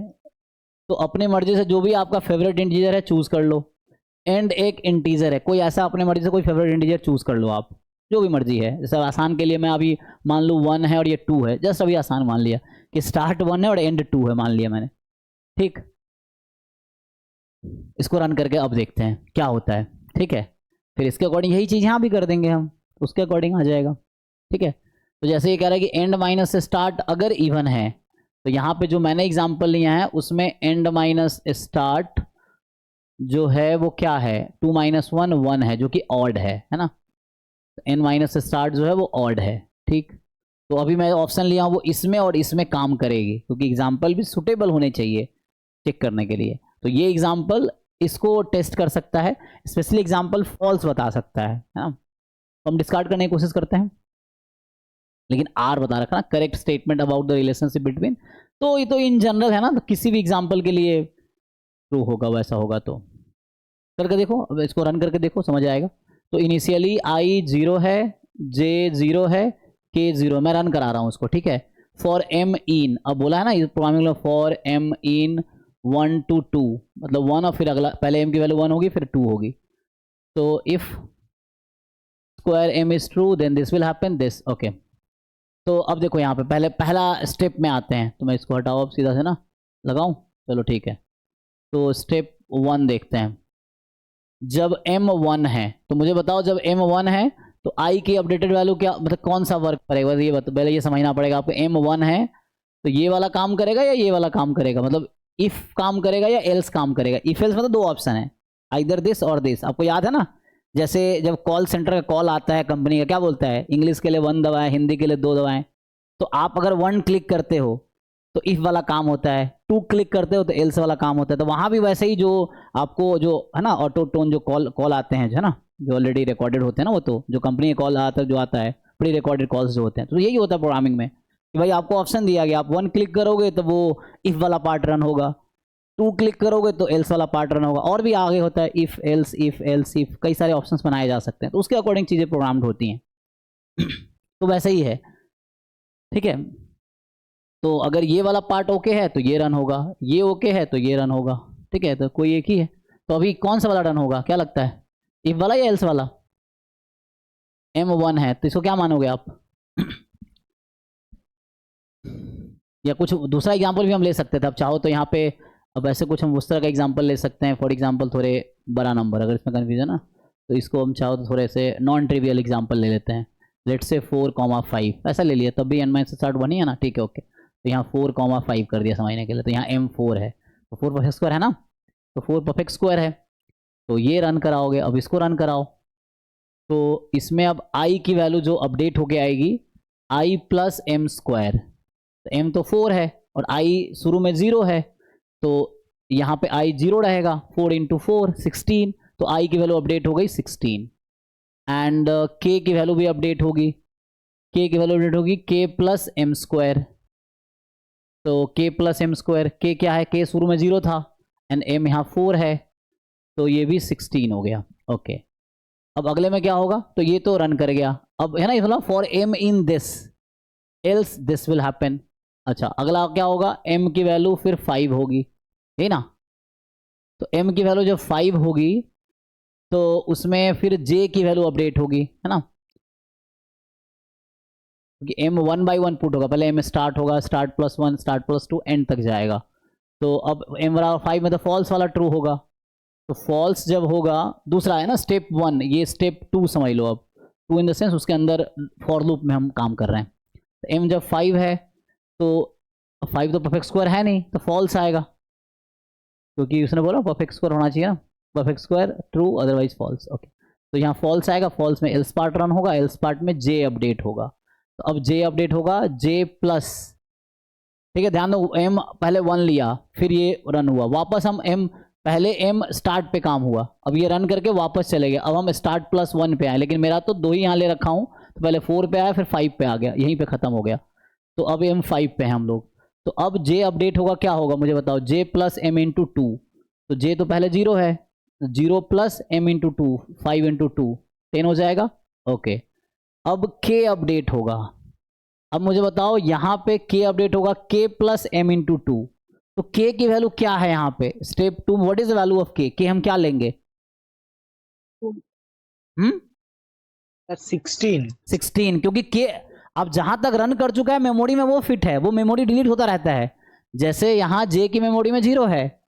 तो अपनी मर्जी से जो भी आपका फेवरेट इंटीजर है चूज कर लो। एंड एक इंटीजर है, कोई ऐसा अपनी मर्जी से कोई फेवरेट इंटीजर चूज कर लो, आप जो भी मर्जी है। जैसे आसान के लिए मैं अभी मान लूँ 1 है और ये 2 है, जस्ट अभी आसान मान लिया कि स्टार्ट 1 है और एंड 2 है, मान लिया मैंने। ठीक, इसको रन करके अब देखते हैं क्या होता है। ठीक है, फिर इसके अकॉर्डिंग यही चीज़ यहाँ भी कर देंगे हम, उसके अकॉर्डिंग आ जाएगा। ठीक है, तो जैसे ये कह रहा है कि एंड माइनस स्टार्ट अगर इवन है, तो यहाँ पे जो मैंने एग्जांपल लिया है उसमें एंड माइनस स्टार्ट जो है वो क्या है, 2 माइनस 1 1 है, जो कि ऑड है ना। एंड माइनस स्टार्ट जो है वो ऑड है। ठीक, तो अभी मैं ऑप्शन लिया हूँ वो इसमें और इसमें काम करेगी, क्योंकि एग्जाम्पल भी सुटेबल होने चाहिए चेक करने के लिए। तो ये एग्जाम्पल इसको टेस्ट कर सकता है, स्पेशली एग्जाम्पल फॉल्स बता सकता है ना। तो हम डिस्कार्ड करने की कोशिश करते हैं, लेकिन आर बता रखा ना, correct statement about the relationship between. तो ये तो इन जनरल है ना, तो किसी भी एग्जाम्पल के लिए ट्रू होगा, वैसा होगा। तो करके देखो, अब इसको रन करके देखो, समझ आएगा। तो इनिशियली i 0 है, j 0 है, k 0, मैं रन करा रहा हूँ उसको। ठीक है, फॉर m इन, अब बोला है ना प्रोग्रामिंग में, फॉर m इन 1 to 2, मतलब 1 और फिर अगला, पहले m की वैल्यू 1 होगी फिर 2 होगी। तो if square m is true then this will happen this. Okay, तो अब देखो यहाँ पे पहला स्टेप में आते हैं, तो मैं इसको हटाओ अब सीधा से ना, लगाऊं, चलो ठीक है। तो स्टेप 1 देखते हैं। जब m 1 है तो मुझे बताओ, जब m 1 है तो i की अपडेटेड वैल्यू क्या, मतलब कौन सा वर्क करेगा, ये पहले ये समझना पड़ेगा आपको। m 1 है तो ये वाला काम करेगा या ये वाला काम करेगा, मतलब इफ काम करेगा या एल्स काम करेगा। इफ एल्स मतलब दो ऑप्शन है, आइदर दिस और दिस। आपको याद है ना, जैसे जब कॉल सेंटर का कॉल आता है कंपनी का, क्या बोलता है, इंग्लिश के लिए 1 दबाएं, हिंदी के लिए 2 दबाएं। तो आप अगर 1 क्लिक करते हो तो इफ वाला काम होता है, 2 क्लिक करते हो तो एल्स वाला काम होता है। तो वहां भी वैसे ही जो आपको जो है ना ऑटो टोन जो कॉल आते हैं, जो है ना, जो ऑलरेडी रिकॉर्डेड होते हैं ना, वो तो जो कंपनी कॉल आता है, जो आता है प्री रिकॉर्डेड कॉल्स जो होते हैं, तो यही होता है प्रोग्रामिंग में। कि भाई आपको ऑप्शन दिया गया, आप 1 क्लिक करोगे तो वो इफ वाला पार्ट रन होगा, 2 क्लिक करोगे तो एल्स वाला पार्ट रन होगा, और भी आगे होता है इफ एल्स इफ, कई सारे ऑप्शंस बनाए जा सकते हैं, तो उसके अकॉर्डिंग चीज़ें प्रोग्राम्ड होती हैं। तो वैसे ही है, ठीक है। तो अगर ये वाला पार्ट ओके है तो ये रन होगा, ये ओके है तो ये रन होगा, ठीक है। तो कोई एक ही है, तो अभी कौन सा वाला रन होगा, क्या लगता है, इफ वाला या एल्स वाला? M1 है तो इसको क्या मानोगे आप? या कुछ दूसरा एग्जांपल भी हम ले सकते थे, अब चाहो तो यहाँ पे, अब ऐसे कुछ हम उस तरह का एग्जांपल ले सकते हैं। फॉर एग्जांपल थोड़े बड़ा नंबर, अगर इसमें कन्फ्यूजन है ना, तो इसको हम चाहो तो थोड़े से नॉन ट्रिवियल एग्जांपल ले लेते हैं। लेट्स से 4,5 ऐसा ले लिया, तब भी n - स्टार्ट बनी है ना, ठीक है ओके। तो यहाँ 4,5 कर दिया समझने के लिए, तो यहाँ M4 है, तो 4 परफेक्ट स्क्वायर है ना, तो 4 परफेक्ट स्क्वायर है, तो ये रन कराओगे। अब इसको रन कराओ, तो इसमें अब i की वैल्यू जो अपडेट होके आएगी i + m², तो m तो 4 है और i शुरू में 0 है, तो यहाँ पे i 0 रहेगा, 4 × 4 16, तो i की वैल्यू अपडेट हो गई 16। एंड k की वैल्यू भी अपडेट होगी, k की वैल्यू अपडेट होगी k + m², तो k + m², k क्या है, k शुरू में 0 था एंड m यहाँ 4 है, तो ये भी 16 हो गया, ओके। अब अगले में क्या होगा, तो ये तो रन कर गया, अब है ना, ये for m in this else this will happen. अच्छा अगला क्या होगा, m की वैल्यू फिर 5 होगी, है ना, तो m की वैल्यू जब 5 होगी तो उसमें फिर j की वैल्यू अपडेट होगी, है ना, क्योंकि m 1 by 1 पुट होगा, पहले m स्टार्ट होगा, स्टार्ट +1 स्टार्ट +2 एंड तक जाएगा, तो अब m बराबर 5 में तो फॉल्स वाला ट्रू होगा, तो फॉल्स जब होगा, दूसरा है ना स्टेप 1, ये स्टेप 2 समझ लो, अब 2 इन द सेंस उसके अंदर फॉर लूप में हम काम कर रहे हैं, तो m जब 5 है तो 5 तो परफेक्ट स्क्वायर है नहीं, तो फॉल्स आएगा, क्योंकि उसने बोला परफेक्ट स्क्वायर होना चाहिए ना, perfect square true otherwise false, okay. तो यहाँ फॉल्स आएगा, फॉल्स में एल्स पार्ट रन होगा, एल्स पार्ट में j अपडेट होगा, तो अब j अपडेट होगा j प्लस, ठीक है, ध्यान दो m पहले 1 लिया, फिर ये रन हुआ, वापस हम m, पहले m स्टार्ट पे काम हुआ, अब ये रन करके वापस चले गए, अब हम स्टार्ट +1 पे आए, लेकिन मेरा तो 2 ही यहाँ ले रखा हूँ, तो पहले 4 पे आया फिर 5 पे आ गया, यहीं पे खत्म हो गया, तो अब m 5 पे है हम लोग, तो अब j अपडेट होगा, क्या होगा मुझे बताओ, j + m × 2, तो j तो पहले 0 है, 0 + m × 2, 5 × 2 10 हो जाएगा, ओके। अब k अपडेट होगा, अब मुझे बताओ यहाँ पे k अपडेट होगा k + m × 2, तो k की वैल्यू क्या है यहाँ पे, step 2 what is the value of k, हम क्या लेंगे, 16, क्योंकि k अब जहां तक रन कर चुका है मेमोरी में वो फिट है, वो मेमोरी डिलीट होता रहता है, जैसे यहाँ j की मेमोरी में 0 है,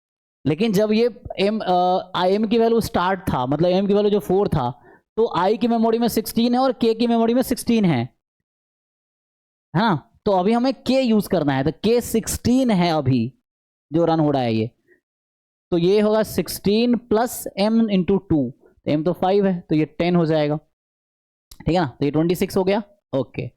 लेकिन जब ये m की वैल्यू स्टार्ट था, मतलब m की वैल्यू जो 4 था, तो i की मेमोरी में 16 है और k की मेमोरी में 16 है, हाँ, तो अभी हमें k यूज करना है, तो k 16 है अभी जो रन हो रहा है ये, तो ये होगा 16 + m × 2, तो m तो 5 है, तो ये 10 हो जाएगा, ठीक है ना, तो ये 26 हो गया, ओके।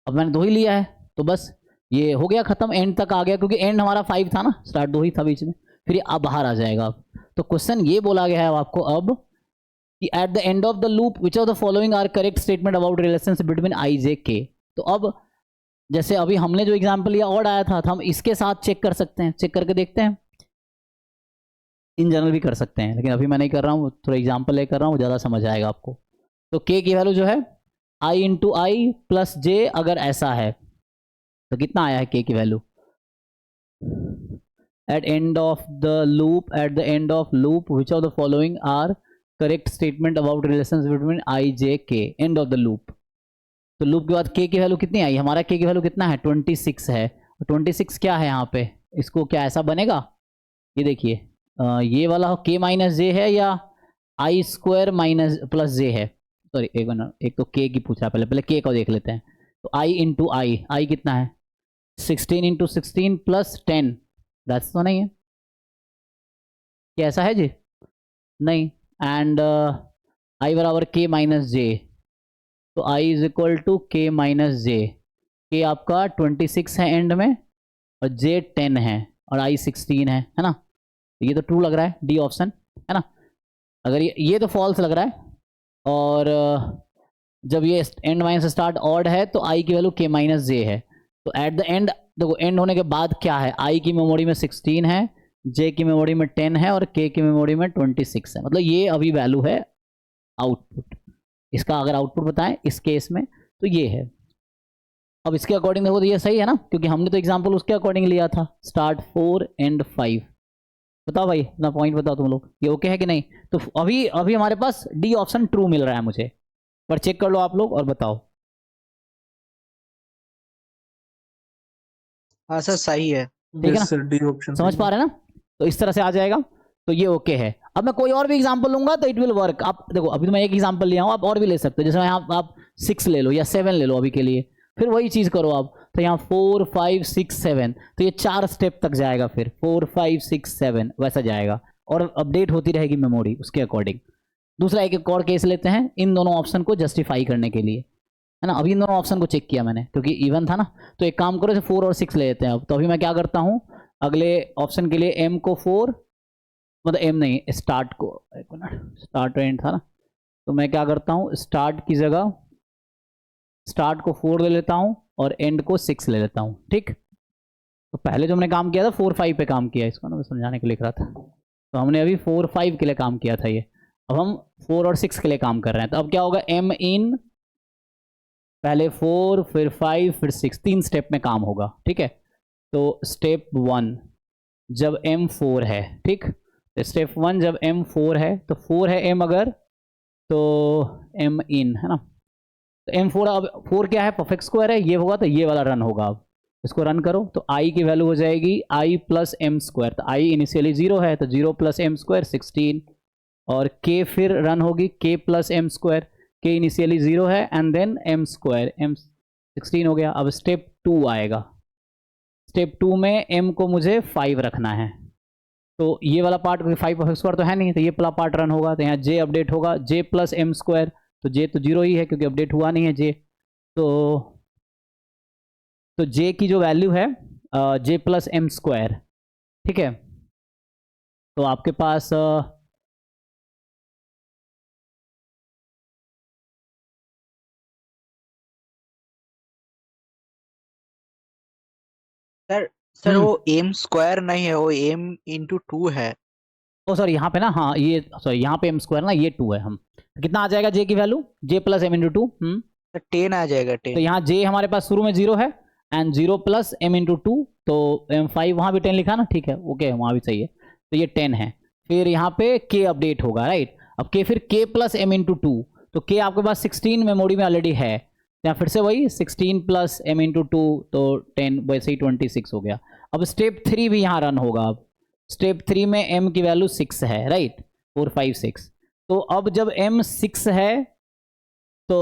अब मैंने 2 ही लिया है, तो बस ये हो गया खत्म, एंड तक आ गया, क्योंकि एंड हमारा 5 था ना, स्टार्ट 2 ही था बीच में, फिर ये अब बाहर आ जाएगा। अब तो क्वेश्चन ये बोला गया है आपको अब कि at the end of the loop which of the following are correct statement about relationship between i j k। तो अब जैसे अभी हमने जो एग्जांपल लिया ऑड आया था, तो हम इसके साथ चेक कर सकते हैं, चेक करके देखते हैं, इन जनरल भी कर सकते हैं, लेकिन अभी मैं नहीं कर रहा हूँ, थोड़ा एग्जांपल ले कर रहा हूँ, ज़्यादा समझ आएगा आपको। तो k की वैल्यू जो है i × i + j, अगर ऐसा है तो कितना आया है k की value, at end of the loop, at the end of loop which of the following are correct statement about relations between i j k, end of the loop. तो loop के बाद k की value कितनी आई, हमारा k की value कितना है 26 है, 26 क्या है यहाँ पे, इसको क्या ऐसा बनेगा, ये देखिए ये वाला k - j है या i² + j है, सॉरी एक मिनट, एक तो k की पूछ रहा है, पहले k को देख लेते हैं, तो i × i कितना है 16 × 16 + 10, दैट्स तो नहीं है, क्या ऐसा है जी, नहीं, एंड i बराबर k - j, तो i = k - j, k आपका 26 है एंड में और j 10 है और i 16 है ना, ये तो ट्रू लग रहा है, डी ऑप्शन है ना, अगर ये तो फॉल्स लग रहा है, और जब ये एंड माइनस स्टार्ट ऑड है तो i की वैल्यू k - j है, तो एट द एंड देखो, एंड होने के बाद क्या है, आई की मेमोरी में 16 है, जे की मेमोरी में 10 है और के की मेमोरी में 26 है। मतलब ये अभी वैल्यू है आउटपुट। इसका अगर आउटपुट बताएं इस केस में तो ये है। अब इसके अकॉर्डिंग देखो तो ये सही है ना, क्योंकि हमने तो एग्जांपल उसके अकॉर्डिंग लिया था, स्टार्ट 4 एंड 5। बताओ भाई अपना पॉइंट बताओ तुम लोग, ये ओके है कि नहीं? तो अभी अभी हमारे पास डी ऑप्शन ट्रू मिल रहा है मुझे, पर चेक कर लो आप लोग और बताओ। हाँ सर सही है। ठीक है ना, सर डी ऑप्शन समझ पा रहे हैं ना? तो इस तरह से आ जाएगा, तो ये ओके है। अब मैं कोई और भी एग्जांपल लूंगा तो इट विल वर्क। आप देखो अभी तो मैं एक एग्जांपल लिया हूं, आप और भी ले सकते हो। जैसे यहाँ आप 6 ले लो या 7 ले लो अभी के लिए, फिर वही चीज करो आप। तो यहाँ 4 5 6 7, तो ये 4 स्टेप तक जाएगा, फिर 4 5 6 7 वैसा जाएगा, और अपडेट होती रहेगी मेमोरी उसके अकॉर्डिंग। दूसरा एक और केस लेते हैं इन दोनों ऑप्शन को जस्टिफाई करने के लिए, है ना। अभी इन दोनों ऑप्शन को चेक किया मैंने क्योंकि इवन था ना, तो एक काम करो, 4 और 6 ले लेते हैं अब। तो अभी मैं क्या करता हूँ, अगले ऑप्शन के लिए एम को 4, मतलब एम नहीं, स्टार्ट को, एक मिनट, स्टार्ट एंड था ना, तो मैं क्या करता हूँ, स्टार्ट की जगह स्टार्ट को 4 ले लेता हूँ और एंड को 6 ले लेता हूँ। ठीक, तो पहले जो हमने काम किया था 4 5 पे काम किया, इसको ना मैं समझाने के लिए लिख रहा था। तो हमने अभी 4 5 के लिए काम किया था ये, अब हम 4 और 6 के लिए काम कर रहे हैं। तो अब क्या होगा, एम इन, पहले 4 फिर 5 फिर 6, 3 स्टेप में काम होगा। ठीक है, तो स्टेप 1 जब M4 है, ठीक, स्टेप 1 जब M4 है, तो 4 है M अगर, तो M इन है ना, तो M4 अब 4 क्या है, परफेक्ट स्क्वायर है, ये होगा तो ये वाला रन होगा। अब इसको रन करो तो I की वैल्यू हो जाएगी I प्लस एम स्क्वायर, तो I इनिशियली 0 है तो 0 प्लस एम स्क्वायर 16, और K फिर रन होगी K plus m square, K initially 0 है and then m square, m 16 हो गया। अब स्टेप 2 आएगा, स्टेप 2 में M को मुझे 5 रखना है, तो ये वाला पार्ट 5 परफेक्ट स्क्वायर तो है नहीं, तो ये वाला पार्ट रन होगा, तो यहाँ J अपडेट होगा J प्लस एम स्क्वायर, तो J तो 0 ही है क्योंकि अपडेट हुआ नहीं है J, तो J की जो वैल्यू है J प्लस एम स्क्वायर, ठीक है। तो आपके पास सर वो एम स्क्वायर नहीं है, वो एम इंटू 2 है। ओ सॉरी, यहाँ पे ना, हाँ ये सॉरी, यहाँ पे एम स्क्वायर ना, ये 2 है। हम तो कितना आ जाएगा J की value, J plus m into 2, 10 आ जाएगा, 10। तो यहाँ J हमारे पास शुरू में 0 है एंड 0 प्लस एम इंटू 2, तो M5 वहाँ भी 10 लिखा ना, ठीक है ओके, वहाँ भी सही है, तो ये 10 है। फिर यहाँ पे K अपडेट होगा, राइट। अब K फिर K प्लस एम इंटू 2, तो K आपके पास 16 मेमोरी में ऑलरेडी है, यहाँ फिर से वही 16 प्लस एम इंटू 2, तो 10, वैसे ही 26 हो गया। अब स्टेप 3 भी यहाँ रन होगा। अब स्टेप 3 में M की वैल्यू 6 है, राइट, 4 5 6, तो अब जब M 6 है तो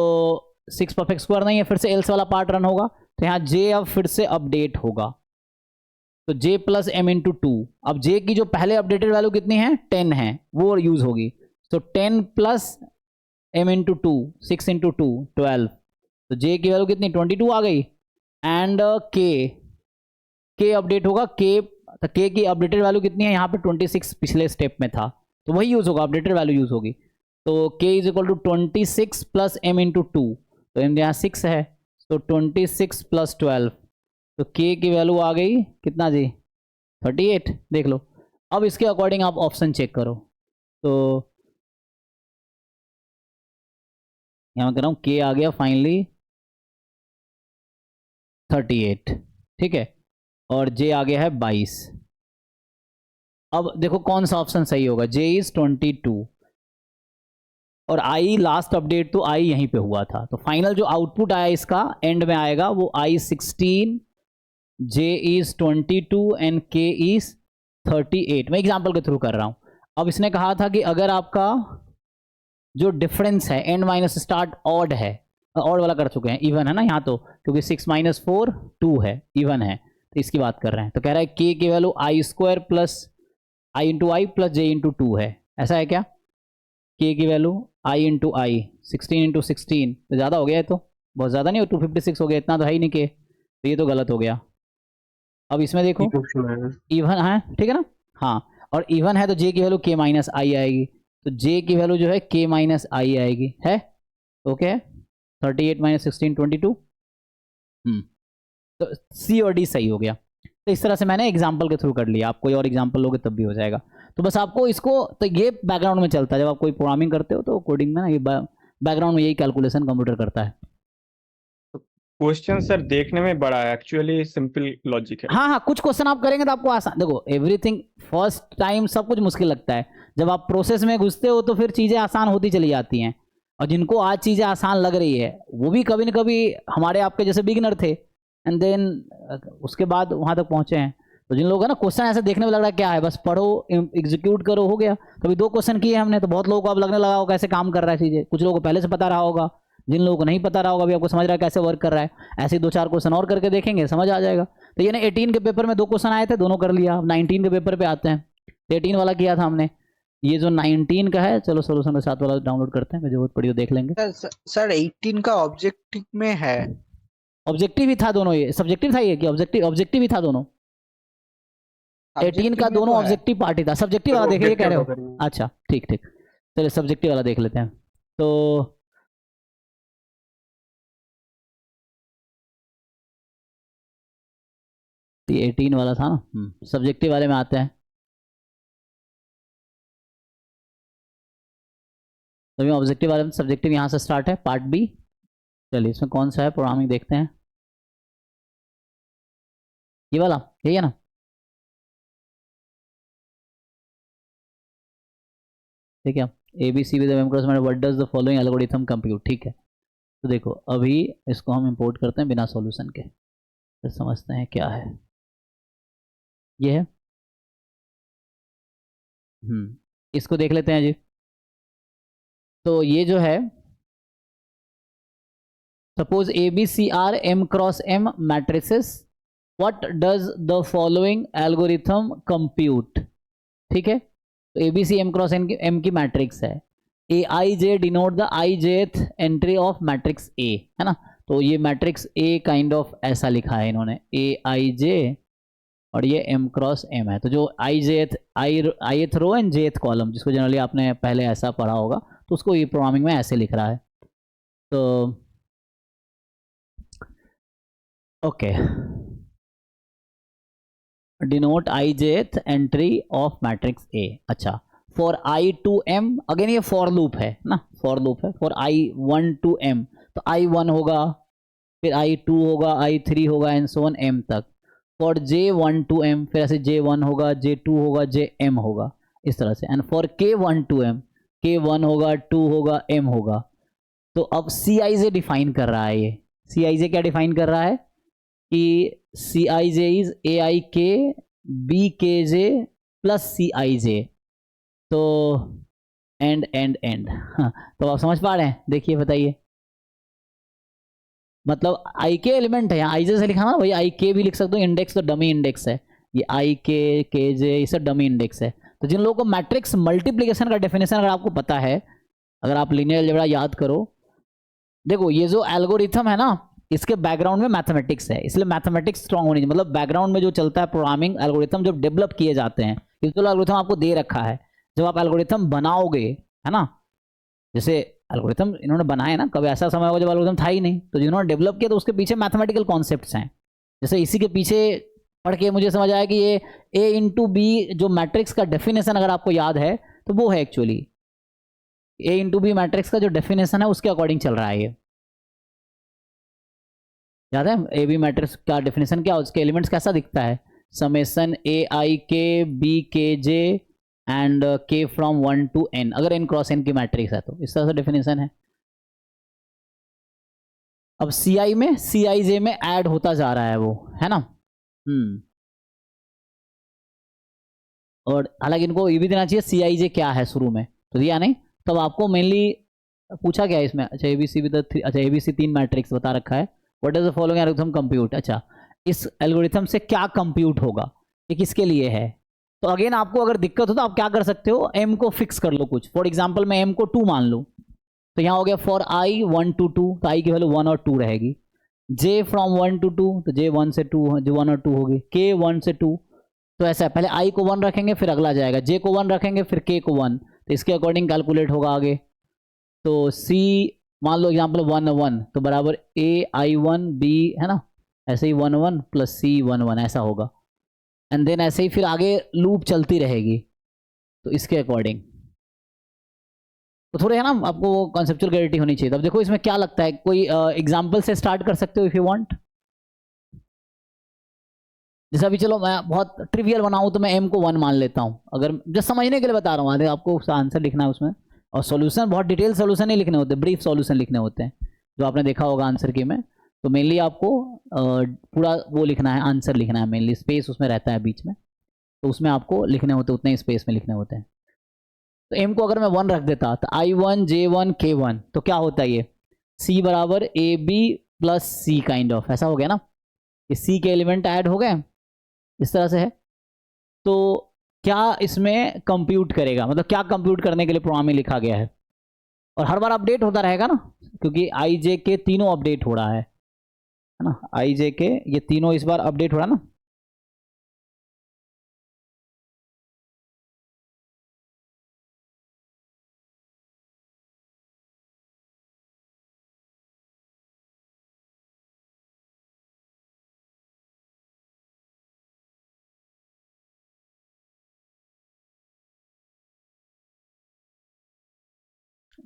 6 परफेक्ट स्क्वायर नहीं है, फिर से एल्स वाला पार्ट रन होगा, तो यहाँ J अब फिर से अपडेट होगा, तो J प्लस एम इंटू 2, अब J की जो पहले अपडेटेड वैल्यू कितनी है, 10 है, वो यूज होगी, तो 10 प्लस एम इंटू 2, 6 इंटू 2 12, तो J की वैल्यू कितनी 22 आ गई, एंड K अपडेट होगा, तो K की अपडेटेड वैल्यू कितनी है, यहाँ पे 26 पिछले स्टेप में था, तो वही यूज होगा, अपडेटेड वैल्यू यूज होगी, तो K is equal to 26 plus m into 2, तो M यहाँ 6 है, तो 26 प्लस 12, तो K की वैल्यू आ गई कितना जी, 38, देख लो। अब इसके अकॉर्डिंग आप ऑप्शन चेक करो, तो यहाँ कह रहा हूँ K आ गया फाइनली 38, ठीक है, और J आ गया है 22। अब देखो कौन सा ऑप्शन सही होगा, J इज 22 और I लास्ट अपडेट तो I यहीं पे हुआ था, तो फाइनल जो आउटपुट आया इसका एंड में आएगा वो I 16, J is 22 and K is 38। मैं एग्जाम्पल के थ्रू कर रहा हूँ। अब इसने कहा था कि अगर आपका जो डिफरेंस है एंड माइनस स्टार्ट ऑड है, ऑड वाला कर चुके हैं, इवन है ना यहाँ, तो क्योंकि 6 माइनस 4 2 है, इवन है, तो इसकी बात कर रहे हैं। तो कह रहा है K की value I square plus I into i plus J into 2 है, ऐसा है क्या? K की value I into I, 16 into 16, तो ज़्यादा हो गया है, तो बहुत ज़्यादा नहीं हो, 256 हो गया, इतना तो है ही नहीं K, तो ये तो गलत हो गया। अब इसमें देखो इवन है, ठीक है ना, हाँ, और इवन है तो J की वैल्यू K माइनस आई आएगी, तो J की वैल्यू जो है K माइनस आई आएगी, है ओके, 38 माइनस 16 22, तो सी और डी सही हो गया। तो इस तरह से मैंने एग्जाम्पल के थ्रू कर लिया, आप कोई और एग्जाम्पल लोगे तब भी हो जाएगा। तो बस आपको इसको, तो ये बैकग्राउंड में चलता है जब आप कोई प्रोग्रामिंग करते हो, तो कोडिंग में ना ये बैकग्राउंड में यही कैलकुलेशन कंप्यूटर करता है। क्वेश्चन सर देखने में बड़ा है, एक्चुअली सिंपल लॉजिक है। हाँ हाँ, कुछ क्वेश्चन आप करेंगे तो आपको आसान, देखो एवरीथिंग फर्स्ट टाइम सब कुछ मुश्किल लगता है, जब आप प्रोसेस में घुसते हो तो फिर चीज़ें आसान होती चली जाती हैं। और जिनको आज चीज़ें आसान लग रही है वो भी कभी न कभी हमारे आपके जैसे बिगिनर थे, एंड देन उसके बाद वहाँ तक पहुँचे हैं। तो जिन लोगों का ना क्वेश्चन ऐसे देखने में लग रहा है क्या है, बस पढ़ो एग्जीक्यूट करो हो गया। कभी 2 क्वेश्चन किए हमने तो बहुत लोगों को अब लगने लगा होगा कैसे काम कर रहा है चीज़ें, कुछ लोगों को पहले से पता रहा होगा, जिन लोगों को नहीं पता रहा होगा अभी आपको समझ रहा है कैसे वर्क कर रहा है। ऐसे 2-4 क्वेश्चन और करके देखेंगे, समझ आ जाएगा। तो ये ना 18 के पेपर में 2 क्वेश्चन आए थे, दोनों कर लिया। अब 19 के पेपर पे आते हैं। 18 वाला किया था हमने, ये जो 19 का है, चलो सोल्यूशन के साथ वाला डाउनलोड करते हैं, अगर जरूरत पड़ी तो देख लेंगे। सर 18 का ऑब्जेक्टिव में है। ऑब्जेक्टिव ही था दोनों, ये सब्जेक्टिव था ये कि ऑब्जेक्टिव ही था दोनों। 18 का दोनों ऑब्जेक्टिव पार्ट ही था। सब्जेक्टिव वाला देखिए, ये कह रहे हो? अच्छा ठीक ठीक, चलिए सब्जेक्टिव वाला देख लेते हैं। तो ये 18 वाला था ना, सब्जेक्टिव वाले में आते हैं। तो ये ऑब्जेक्टिव वाले में सब्जेक्टिव यहाँ से स्टार्ट है, पार्ट बी। चलिए इसमें कौन सा है प्रोग्रामिंग देखते हैं, ये वाला, यही है ना? ठीक है, ABC with m cross what does the following algorithm compute. ठीक है, तो देखो अभी इसको हम इंपोर्ट करते हैं बिना सॉल्यूशन के, फिर समझते हैं क्या है। ये है, इसको देख लेते हैं जी। तो ये जो है, suppose ABC are M cross M matrices, what does the following algorithm compute. ठीक है, तो ABC M क्रॉस M की मैट्रिक्स है। AIJ denote the ijth entry of matrix A, है ना? तो ये मैट्रिक्स A काइंड ऑफ ऐसा लिखा है इन्होंने, AIJ और ये M क्रॉस M है। तो जो ith row and jth column, जिसको जनरली आपने पहले ऐसा पढ़ा होगा, तो उसको ये प्रोग्रामिंग में ऐसे लिख रहा है। तो okay, denote ijth entry of matrix A। अच्छा, for I to M, again ये फॉर लूप है ना, फॉर लूप है। फॉर I1 to M, तो I1 होगा, फिर I2 होगा, I3 होगा, एंड सो ऑन M तक। फॉर J1 to M, फिर ऐसे J1 होगा, J2 होगा, JM होगा, इस तरह से। And for K1 to M, K1 होगा, 2 होगा, M होगा। तो अब Cij डिफाइन कर रहा है ये। Cij क्या डिफाइन कर रहा है कि Cij is Aik Bkj plus Cij। तो एंड तो आप समझ पा रहे हैं? देखिए बताइए, मतलब आई के एलिमेंट है यहाँ, आई जे से लिखा ना, वही आई के भी लिख सकते हो, इंडेक्स तो डमी इंडेक्स है, ये आई के जे ये सब डमी इंडेक्स है। तो जिन लोगों को मैट्रिक्स मल्टीप्लिकेशन का डेफिनेशन अगर आपको पता है, अगर आप लीनियर अलजेब्रा याद करो, देखो ये जो एल्गोरिथम है ना, इसके बैकग्राउंड में मैथमेटिक्स है, इसलिए मैथमेटिक्स स्ट्रांग होनी चाहिए। मतलब बैकग्राउंड में जो चलता है प्रोग्रामिंग एल्गोरिथम जब डेवलप किए जाते हैं, ये तो एल्गोरिथम आपको दे रखा है, जब आप एल्गोरिथम बनाओगे, है ना, जैसे एल्गोरिथम इन्होंने बनाए ना, कभी ऐसा समय होगा जब एल्गोरिथम था ही नहीं, तो जिन्होंने डेवलप किया तो उसके पीछे मैथमेटिकल कॉन्सेप्ट्स हैं। जैसे इसी के पीछे पढ़ के मुझे समझ आया कि ये A इंटू बी जो मैट्रिक्स का डेफिनेशन अगर आपको याद है तो वो है actually A into B matrix का जो डेफिनेशन है उसके अकॉर्डिंग चल रहा है ये। याद है ए बी मैट्रिक्स का डेफिनेशन क्या, उसके एलिमेंट्स कैसा दिखता है, summation AIK BKJ and K from 1 to N, अगर N क्रॉस N की मैट्रिक्स है तो इस तरह से डेफिनेशन है। अब CI में CIJ में ऐड होता जा रहा है वो, है ना। और हालांकि इनको ये भी देना चाहिए CIJ क्या है शुरू में, तो दिया नहीं, तब आपको मेनली पूछा क्या है इसमें। अच्छा ABC विद अच्छा ABC 3 मैट्रिक्स बता रखा है, what is the following algorithm compute. अच्छा, इस एल्गोरिथम से क्या कंप्यूट होगा, ये किसके लिए है। तो अगेन आपको अगर दिक्कत हो तो आप क्या कर सकते हो, M को फिक्स कर लो कुछ। फॉर एग्जाम्पल मैं M को 2 मान लूँ, तो यहाँ हो गया फॉर I 1 to 2, तो I की वैल्यू 1 और 2 रहेगी। J फ्रॉम 1 to 2, तो J 1 से 2, जो 1 और 2 होगी। K 1 से 2, तो ऐसा है, पहले I को 1 रखेंगे फिर अगला जाएगा, J को 1 रखेंगे फिर K को 1, तो इसके अकॉर्डिंग कैलकुलेट होगा आगे। तो C मान लो एग्जाम्पल 1 1, तो बराबर A I1 B, है ना, ऐसे ही 1 1 प्लस C 1 1 ऐसा होगा, एंड देन ऐसे ही फिर आगे लूप चलती रहेगी। तो इसके अकॉर्डिंग तो थोड़े है ना, आपको वो कॉन्सेप्चुअल क्लैरिटी होनी चाहिए। अब देखो इसमें क्या लगता है, कोई एग्जांपल से स्टार्ट कर सकते हो इफ यू वांट। जैसे अभी चलो मैं बहुत ट्रिवियल बनाऊं तो मैं m को 1 मान लेता हूं, अगर जस्ट समझने के लिए बता रहा हूं, आगे आपको आंसर लिखना है उसमें, और सॉल्यूशन बहुत डिटेल सॉल्यूशन नहीं लिखने होते, ब्रीफ सॉल्यूशन लिखने होते हैं जो आपने देखा होगा आंसर की में। तो मेनली आपको पूरा वो लिखना है, आंसर लिखना है मेनली, स्पेस उसमें रहता है बीच में, तो उसमें आपको लिखने होते, उतने ही स्पेस में लिखने होते हैं। तो m को अगर मैं 1 रख देता तो I1 J1 K1, तो क्या होता है ये C बराबर AB plus C kind of, ऐसा हो गया ना, ये C के एलिमेंट ऐड हो गए, इस तरह से है। तो क्या इसमें कंप्यूट करेगा, मतलब क्या कंप्यूट करने के लिए प्रोग्रामिंग लिखा गया है, और हर बार अपडेट होता रहेगा ना, क्योंकि आई जे के तीनों अपडेट हो रहा है ना, आई जे के ये तीनों इस बार अपडेट हो रहा है ना।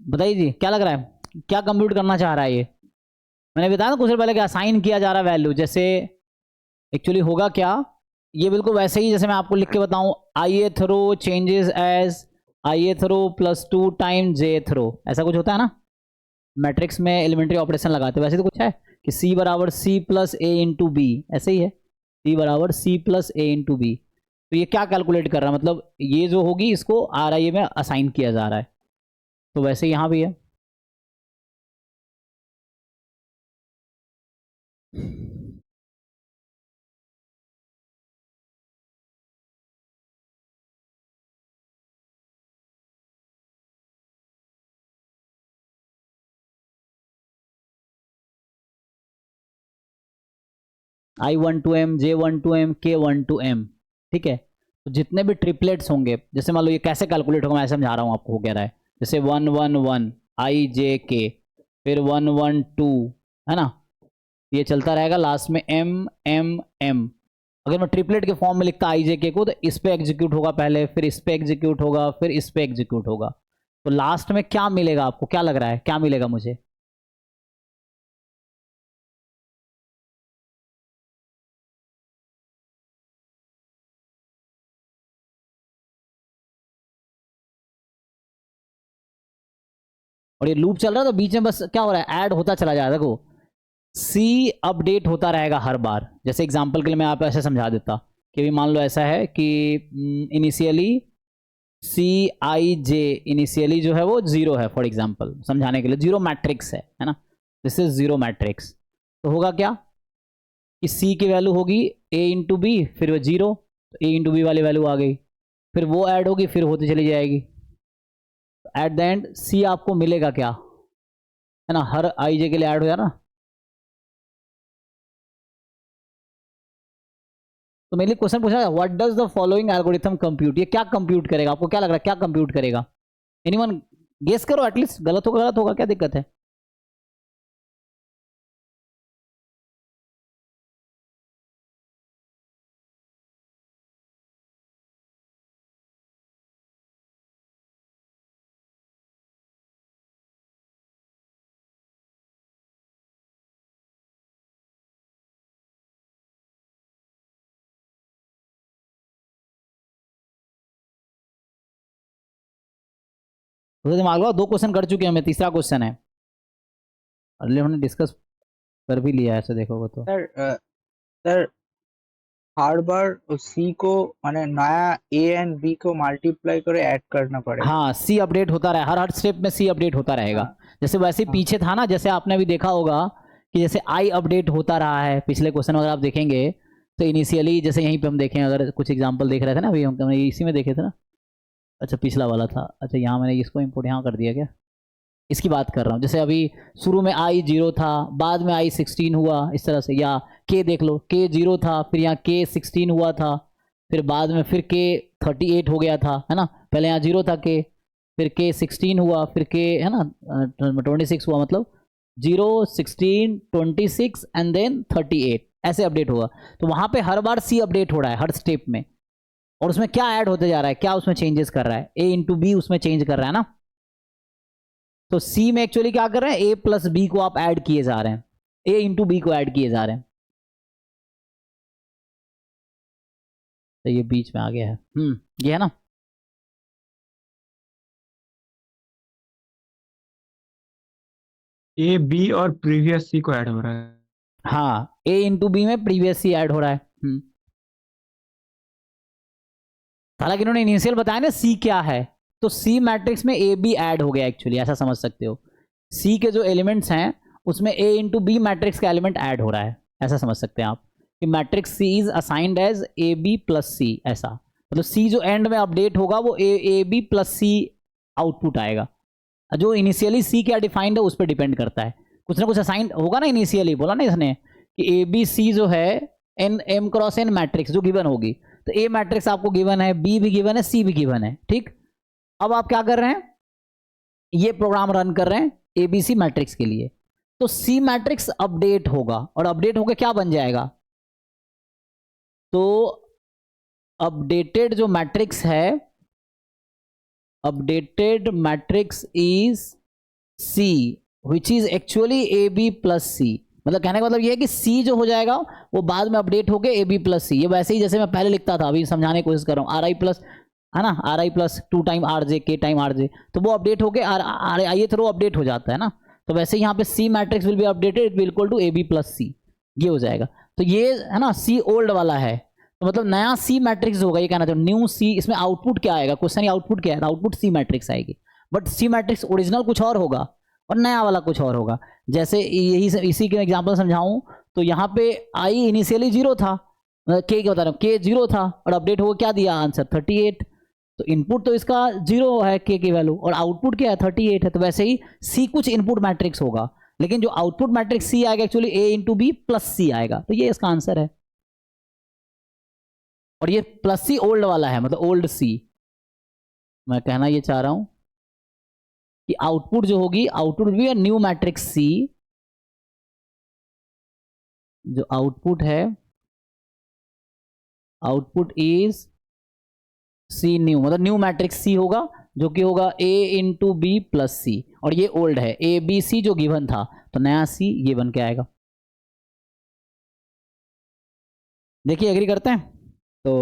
बताइए जी क्या लग रहा है, क्या कंप्यूट करना चाह रहा है ये। मैंने बताया ना कुछ देर पहले कि असाइन किया जा रहा है वैल्यू, जैसे एक्चुअली होगा क्या, ये बिल्कुल वैसे ही जैसे मैं आपको लिख के बताऊं, i through changes as i through plus 2 time j through, ऐसा कुछ होता है ना, मैट्रिक्स में एलिमेंट्री ऑपरेशन लगाते हैं, वैसे तो कुछ है कि C बराबर C plus A into B, ऐसे ही है, C बराबर C plus A into B. तो ये क्या कैलकुलेट कर रहा है, मतलब ये जो होगी इसको RIA में असाइन किया जा रहा है, तो वैसे यहाँ भी है। I1 to M, J1 to M, K1 to M, ठीक है। तो जितने भी ट्रिपलेट्स होंगे, जैसे मान लो ये कैसे कैलकुलेट होगा मैं समझा रहा हूँ आपको, हो क्या रहा है, जैसे 1 1 1 I J K, फिर 1 1 2, है ना, ये चलता रहेगा, लास्ट में M M M। अगर मैं ट्रिपलेट के फॉर्म में लिखता आई जे के को, तो इस पे एग्जीक्यूट होगा पहले, फिर इस पे एग्जीक्यूट होगा, फिर इस पे एग्जीक्यूट होगा, तो लास्ट में क्या मिलेगा आपको, क्या लग रहा है क्या मिलेगा मुझे। और ये लूप चल रहा है तो बीच में बस क्या हो रहा है, ऐड होता चला जाएगा। देखो सी अपडेट होता रहेगा हर बार, जैसे एग्जांपल के लिए मैं आप ऐसे समझा देता कि भी मान लो ऐसा है कि इनिशियली सी आई जे इनिशियली जो है वो 0 है, फॉर एग्जांपल समझाने के लिए 0 मैट्रिक्स है ना, दिस इज 0 मैट्रिक्स। तो होगा क्या कि सी की वैल्यू होगी ए इंटू बी, फिर वो 0, तो ए इंटू बी वाली वैल्यू आ गई, फिर वो ऐड होगी, फिर होती चली जाएगी, एट द एंड सी आपको मिलेगा क्या, है ना, हर आई जे के लिए ऐड हो जाए ना। तो मेनली क्वेश्चन पूछा what does the following algorithm compute, ये क्या कंप्यूट करेगा, आपको क्या लग रहा है क्या कंप्यूट करेगा, एनीवन गेस करो, एटलीस्ट गलत होगा क्या दिक्कत है। तो दिमाग लगाओ, 2 क्वेश्चन कर चुके हैं, हमें तीसरा क्वेश्चन है, अर्ली हमने डिस्कस कर भी लिया है ऐसे देखोगे तो। सर हर बार सी को माने नया ए एंड बी को मल्टीप्लाई करे ऐड करना पड़ेगा। हाँ सी अपडेट होता रहा, हर स्टेप में सी अपडेट होता रहेगा। हाँ। जैसे वैसे ही पीछे था ना, जैसे आपने भी देखा होगा कि जैसे आई अपडेट होता रहा है, पिछले क्वेश्चन अगर आप देखेंगे तो इनिशियली जैसे यहीं पे हम देखें, अगर कुछ एग्जांपल देख रहे थे ना अभी हम इसी में देखे थे ना, अच्छा पिछला वाला था, अच्छा यहाँ मैंने इसको इंपोर्ट यहाँ कर दिया क्या, इसकी बात कर रहा हूँ। जैसे अभी शुरू में आई 0 था, बाद में आई 16 हुआ, इस तरह से, या के देख लो के 0 था, फिर यहाँ के 16 हुआ था, फिर बाद में फिर के 38 हो गया था, है ना, पहले यहाँ 0 था के, फिर के 16 हुआ, फिर के है ना 26 हुआ, मतलब 0 16 26 एंड देन 38, ऐसे अपडेट होगा। तो वहां पे हर बार सी अपडेट हो रहा है हर स्टेप में, और उसमें क्या ऐड होते जा रहा है, क्या उसमें चेंजेस कर रहा है, ए इंटू बी उसमें चेंज कर रहा है ना। तो सी में एक्चुअली क्या कर रहे हैं, ए प्लस बी को आप ऐड किए जा रहे हैं, ए इंटू बी को ऐड किए जा रहे हैं। तो ये बीच में आ गया है, ये है ना। ए बी और प्रीवियस सी को ऐड हो रहा है। हाँ, ए इंटू बी में प्रीवियस सी ऐड हो रहा है। हालांकि इन्होंने इनिशियल बताया ना सी क्या है, तो सी मैट्रिक्स में ए बी ऐड हो गया एक्चुअली, ऐसा समझ सकते हो। सी के जो एलिमेंट्स हैं उसमें ए इंटू बी मैट्रिक्स का एलिमेंट ऐड हो रहा है, ऐसा समझ सकते हैं आप कि matrix C is assigned as A B plus C, ऐसा मतलब सी जो एंड में अपडेट होगा वो A B plus C output आएगा। जो इनिशियली सी क्या डिफाइंड है उस पर डिपेंड करता है, कुछ ना कुछ असाइंड होगा ना इनिशियली, बोला ना इसने कि ए बी सी जो है an m cross n matrix जो गिवन होगी, तो ए मैट्रिक्स आपको गिवन है, बी भी गिवन है, सी भी गिवन है, ठीक। अब आप क्या कर रहे हैं, ये प्रोग्राम रन कर रहे हैं एबीसी मैट्रिक्स के लिए, तो सी मैट्रिक्स अपडेट होगा, और अपडेट होकर क्या बन जाएगा, तो अपडेटेड जो मैट्रिक्स है, updated matrix is C which is actually A B plus C. मतलब कहने का मतलब ये है कि सी जो हो जाएगा वो बाद में अपडेट होके ए बी प्लस सी, ये वैसे ही जैसे मैं पहले लिखता था, अभी समझाने की कोशिश कर रहा हूँ, आर आई प्लस है ना, are I plus 2 time R J के टाइम आर जे, तो वो अपडेट होके आर आई थ्रू अपडेट हो जाता है ना। तो वैसे ही यहाँ पे C matrix will be updated, it will equal to A B plus C, ये हो जाएगा। तो ये है ना सी ओल्ड वाला है, तो मतलब नया सी मैट्रिक्स होगा, ये कहना चाहिए न्यू सी। इसमें आउटपुट क्या आएगा, क्वेश्चन आउटपुट क्या है, आउटपुट सी मैट्रिक्स आएगी, बट सी मैट्रिक्स ओरिजिनल कुछ और होगा और नया वाला कुछ और होगा। जैसे यही इसी के एग्जांपल समझाऊं तो यहाँ पे आई इनिशियली 0 था, के क्या बता रहा हूँ, के 0 था और अपडेट हो क्या दिया आंसर 38, तो इनपुट तो इसका 0 है के की वैल्यू, और आउटपुट क्या है 38 है। तो वैसे ही सी कुछ इनपुट मैट्रिक्स होगा, लेकिन जो आउटपुट मैट्रिक्स सी आएगा एक्चुअली ए इंटू बी प्लस सी आएगा, तो ये इसका आंसर है। और ये प्लस सी ओल्ड वाला है, मतलब ओल्ड सी। मैं कहना ये चाह रहा हूं कि आउटपुट जो होगी, आउटपुट भी न्यू मैट्रिक्स सी, जो आउटपुट है आउटपुट इज सी न्यू, मतलब न्यू मैट्रिक्स सी होगा, जो कि होगा ए इंटू बी प्लस सी, और ये ओल्ड है ए बी सी जो गिवन था, तो नया सी ये बन के आएगा। देखिए एग्री करते हैं तो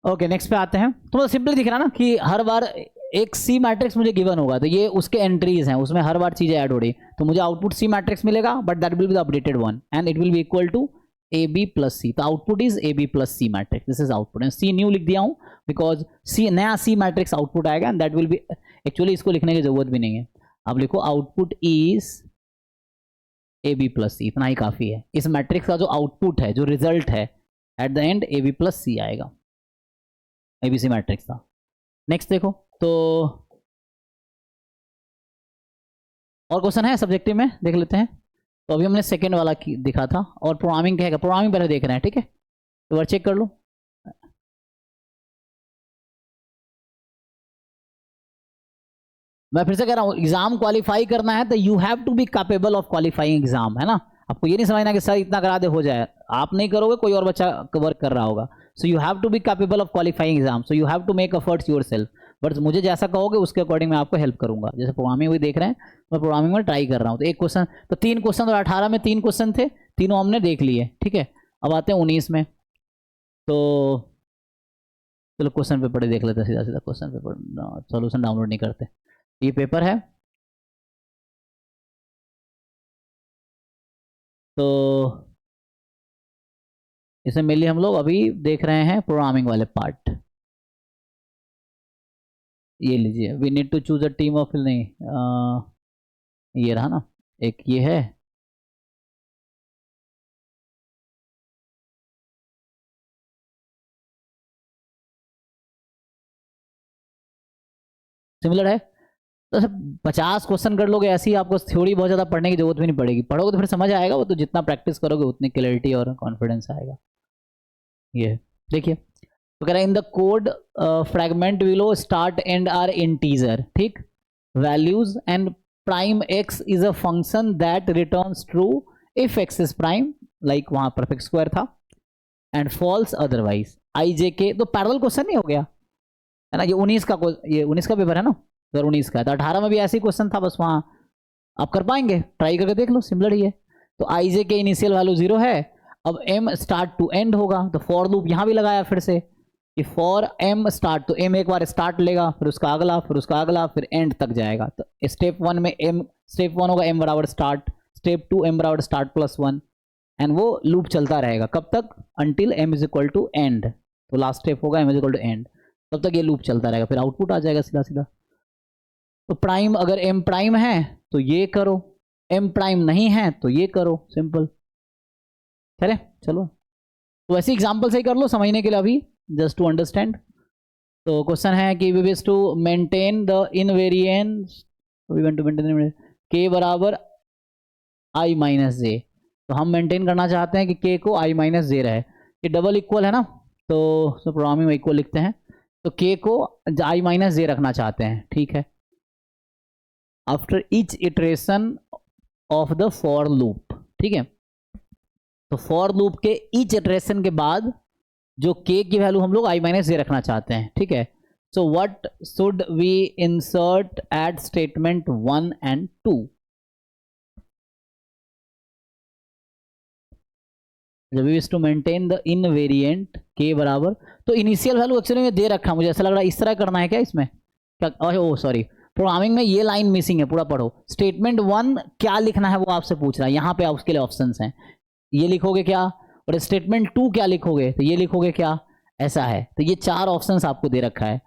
ओके नेक्स्ट पे आते हैं। तो मतलब सिंपली दिख रहा है ना कि हर बार एक सी मैट्रिक्स मुझे गिवन होगा, तो ये उसके एंट्रीज हैं, उसमें हर बार चीजें ऐड हो रही, तो मुझे आउटपुट सी मैट्रिक्स मिलेगा, but that will be the updated one and it will be equal to A B plus C. तो output is A B plus C matrix, this is output, C new लिख दिया हूं because C नया C matrix output आएगा and that will be, actually इसको लिखने की जरूरत भी नहीं है, आप लिखो output is A B plus C, इतना ही काफी है। इस मैट्रिक्स का जो आउटपुट है, जो रिजल्ट है at the end A B plus C आएगा, एबीसी मैट्रिक्स था। नेक्स्ट देखो, तो और क्वेश्चन है सब्जेक्टिव में, देख लेते हैं। तो अभी हमने सेकंड वाला दिखा था, और प्रोग्रामिंग क्या है, प्रोग्रामिंग पहले देख रहे हैं, ठीक है, तो वर्ड चेक कर लो। मैं फिर से कह रहा हूँ, एग्जाम क्वालिफाई करना है तो you have to be capable of qualifying exam, है ना। आपको ये नहीं समझना कि सर इतना करा दे हो जाए, आप नहीं करोगे कोई और बच्चा वर्क कर रहा होगा। So you have to be capable of qualifying exam, so you have to make efforts yourself. But मुझे जैसा कहोगे उसके अकॉर्डिंग मैं आपको हेल्प करूंगा। जैसे प्रोग्रामिंग भी देख रहे हैं, मैं प्रोग्रामिंग में ट्राई कर रहा हूँ। तो एक क्वेश्चन, तो 3 क्वेश्चन, और 18 में 3 क्वेश्चन थे, तीनों हमने देख लिए, ठीक है। अब आते हैं 19 में, तो चलो क्वेश्चन पेपर देख लेते हैं, सीधा सीधा क्वेश्चन पेपर, सोल्यूशन डाउनलोड नहीं करते। ये पेपर है, तो इसमें मेनली हम लोग अभी देख रहे हैं प्रोग्रामिंग वाले पार्ट। ये लीजिए, we need to choose a team of, नहीं ये रहा ना, एक ये है, सिमिलर है। तो सब 50 क्वेश्चन कर लोगे ऐसे ही, आपको थ्योरी बहुत ज़्यादा पढ़ने की जरूरत भी नहीं पड़ेगी, पढ़ोगे तो फिर समझ आएगा वो, तो जितना प्रैक्टिस करोगे उतनी क्लैरिटी और कॉन्फिडेंस आएगा। ये देखिए, तो कह रहा है in the code fragment below start and are integer, ठीक, values and prime X is a function that returns true if x is prime, like वहां परफेक्ट स्क्वायर था, and false otherwise I J K. तो parallel question नहीं हो गया है ना, ये 19 का, ये 19 का पेपर है ना, 2019 का, तो 18 में भी ऐसे ही क्वेश्चन था, बस वहां आप कर पाएंगे, ट्राई करके देख लो, सिमिलर ही है। तो आई जे के इनिशियल वैल्यू 0 है, अब एम स्टार्ट टू एंड होगा, तो फॉर लूप यहां भी लगाया फिर से कि फॉर एम स्टार्ट, तो एम एक बार स्टार्ट लेगा, फिर उसका अगला, फिर उसका अगला, फिर एंड तक जाएगा। तो स्टेप 1 में एम, स्टेप 1 होगा एम बराबर स्टार्ट, स्टेप 2 एम बराबर स्टार्ट प्लस 1, एंड वो लूप चलता रहेगा कब तक, until m is equal to end, तो लास्ट स्टेप होगा m is equal to end, तब तक ये लूप चलता रहेगा, फिर आउटपुट आ जाएगा सीधा सीधा। तो प्राइम, अगर एम प्राइम है तो ये करो, एम प्राइम नहीं है तो ये करो, सिंपल। चले चलो, तो वैसे एग्जाम्पल से ही कर लो समझने के लिए अभी, जस्ट टू अंडरस्टैंड। तो क्वेश्चन है कि we wish to maintain the invariance, we want to maintain k बराबर आई माइनस जे, तो हम मेंटेन करना चाहते हैं कि के को आई माइनस जे रहे, ये डबल इक्वल है ना, तो प्रोग्रामिंग में इक्वल लिखते हैं, तो के को आई माइनस जे रखना चाहते हैं, ठीक है। After each iteration of the for loop, ठीक है, तो फॉर लूप के ईच इटरेशन के बाद जो के की वैल्यू हम लोग आई माइनस जे रखना चाहते हैं, ठीक है। So what should we insert at statement 1 and 2, जब we wish to maintain the invariant k बराबर, तो इनिशियल वैल्यू एक्चुअली में दे रखा, मुझे ऐसा लग रहा है इस तरह करना है क्या इसमें, क्या, ओ सॉरी, प्रोग्रामिंग में ये लाइन मिसिंग है, पूरा पढ़ो। स्टेटमेंट 1 क्या लिखना है वो आपसे पूछ रहा है, यहाँ पे उसके लिए ऑप्शंस हैं, ये लिखोगे क्या, और स्टेटमेंट 2 क्या लिखोगे, तो ये लिखोगे क्या, ऐसा है। तो ये 4 ऑप्शंस आपको दे रखा है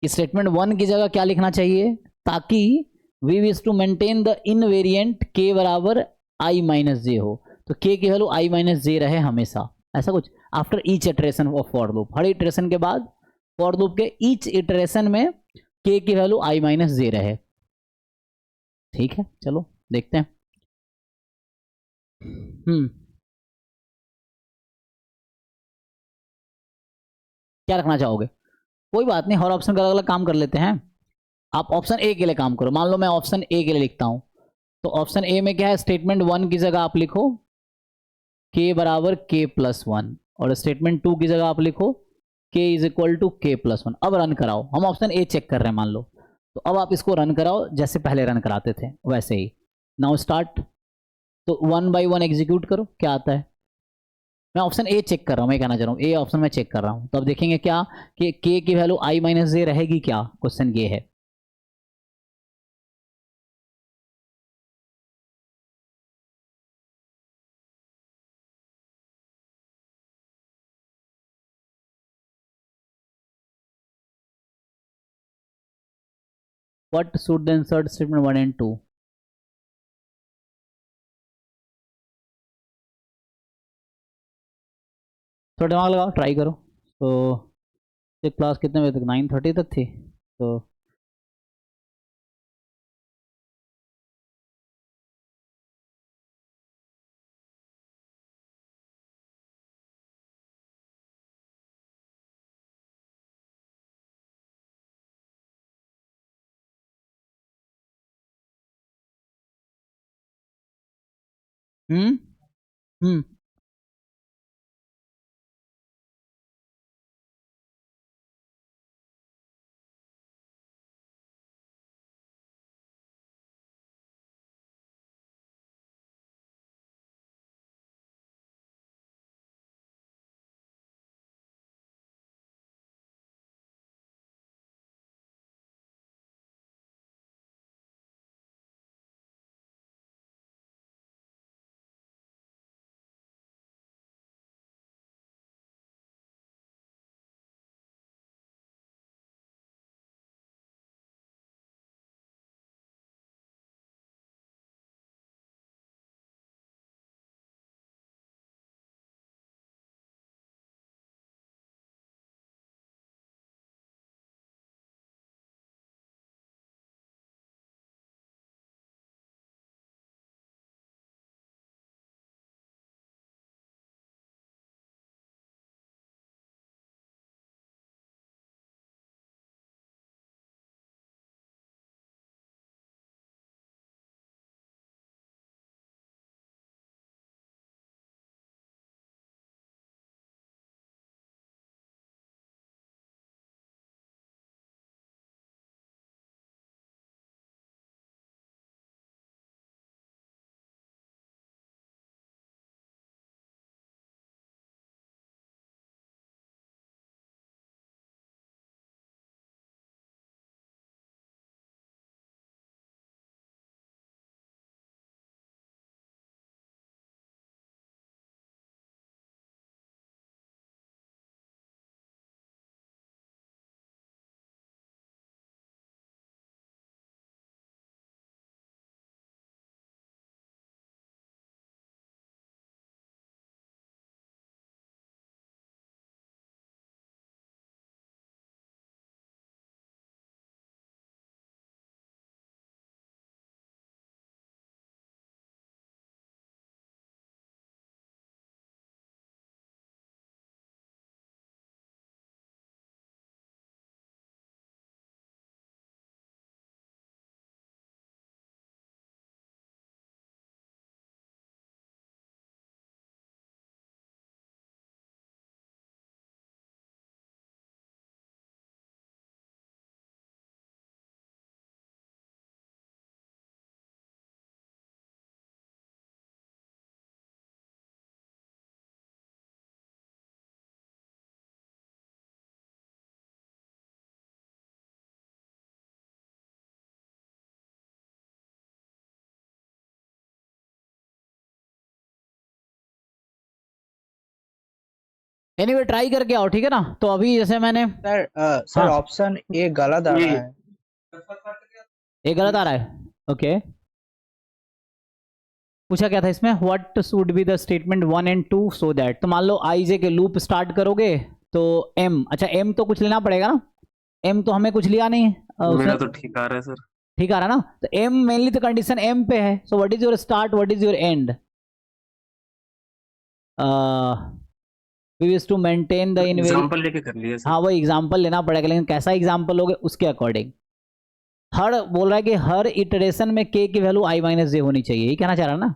कि स्टेटमेंट 1 की जगह क्या लिखना चाहिए, ताकि we wish to maintain the invariant k बराबर आई माइनस जे हो, तो के की वैल्यू आई माइनस जे रहे हमेशा, ऐसा कुछ। After each iteration of for loop, her iteration के बाद फॉर लूप के ईच इटरेशन में के की वैल्यू आई माइनस जे रहे, ठीक है। चलो देखते हैं। क्या रखना चाहोगे, कोई बात नहीं, हर ऑप्शन का अलग अलग काम कर लेते हैं। आप ऑप्शन ए के लिए काम करो, मान लो मैं ऑप्शन ए के लिए लिखता हूं, तो ऑप्शन ए में क्या है, स्टेटमेंट 1 की जगह आप लिखो के बराबर के प्लस 1, और स्टेटमेंट 2 की जगह आप लिखो के इज इक्वल टू के प्लस 1। अब रन कराओ, हम ऑप्शन ए चेक कर रहे हैं मान लो, तो अब आप इसको रन कराओ जैसे पहले रन कराते थे वैसे ही। नाउ स्टार्ट, तो 1 बाई 1 एग्जीक्यूट करो, क्या आता है। मैं ऑप्शन ए चेक कर रहा हूँ, मैं कहना चाह रहा हूँ ए ऑप्शन में चेक कर रहा हूँ, तो अब देखेंगे क्या कि के की वैल्यू आई माइनस जे रहेगी क्या, क्वेश्चन ये है। What should the insert statement 1 and 2? थोड़ा दिमाग लगाओ, ट्राई करो। तो ये क्लास कितने बजे तक, 9:30 तक थी, तो हम्म हम्म एनीवे ट्राई करके आओ, ठीक है ना। तो अभी जैसे मैंने सर हाँ। ऑप्शन ए गलत आ रहा है। ये गलत आ रहा है, ओके। पूछा क्या था इसमें, what should be the statement 1 and 2 so that. तो मान लो आई जे के लूप स्टार्ट करोगे तो एम, अच्छा एम तो कुछ लेना पड़ेगा ना, एम तो हमें कुछ लिया नहीं, मेरा उसने तो ठीक आ रहा है सर। ठीक आ रहा है ना। तो एम मेनली तो कंडीशन एम पे है, so what is your start, what is your end. We wish to maintain the in example लेके कर लिया सर। हाँ वो एग्जाम्पल लेना पड़ेगा, लेकिन कैसा एग्जाम्पल होगा उसके अकॉर्डिंग। हर बोल रहा है कि हर इटरेशन में के की वैल्यू आई माइनस जे होनी चाहिए, यही कहना चाह रहा है ना,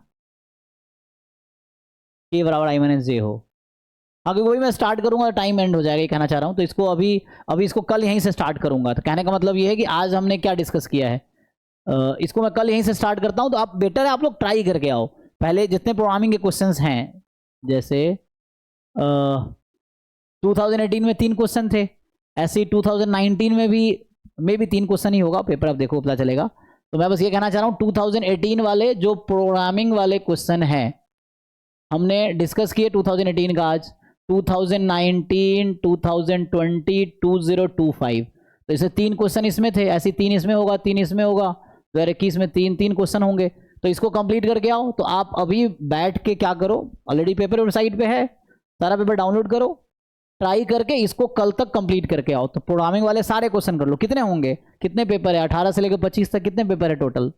के बराबर आई माइनस जे हो। आगे वही मैं स्टार्ट करूंगा टाइम एंड हो जाएगा, ये कहना चाह रहा हूँ। तो इसको अभी इसको कल यहीं से स्टार्ट करूंगा। तो कहने का मतलब ये है कि आज हमने क्या डिस्कस किया है, इसको मैं कल यहीं से स्टार्ट करता हूँ। तो आप बेटर है आप लोग ट्राई करके आओ। पहले जितने प्रोग्रामिंग के क्वेश्चंस हैं, जैसे 2018 में 3 क्वेश्चन थे, ऐसे ही 2019 में भी 3 क्वेश्चन ही होगा, पेपर आप देखो पता चलेगा। तो मैं बस ये कहना चाह रहा हूँ 2018 वाले जो प्रोग्रामिंग वाले क्वेश्चन हैं हमने डिस्कस किए 2018 का आज, 2019, 2020, 2025। तो इसे 3 क्वेश्चन इसमें थे, ऐसे 3 इसमें होगा, 3 इसमें होगा, 2021 में 3 क्वेश्चन होंगे। तो इसको कंप्लीट करके आओ। तो आप अभी बैठ के क्या करो, ऑलरेडी पेपर वेबसाइट पे है, सारा पेपर डाउनलोड करो, ट्राई करके इसको कल तक कंप्लीट करके आओ। तो प्रोग्रामिंग वाले सारे क्वेश्चन कर लो। कितने होंगे, कितने पेपर है, 18 से लेकर 25 तक कितने पेपर है टोटल,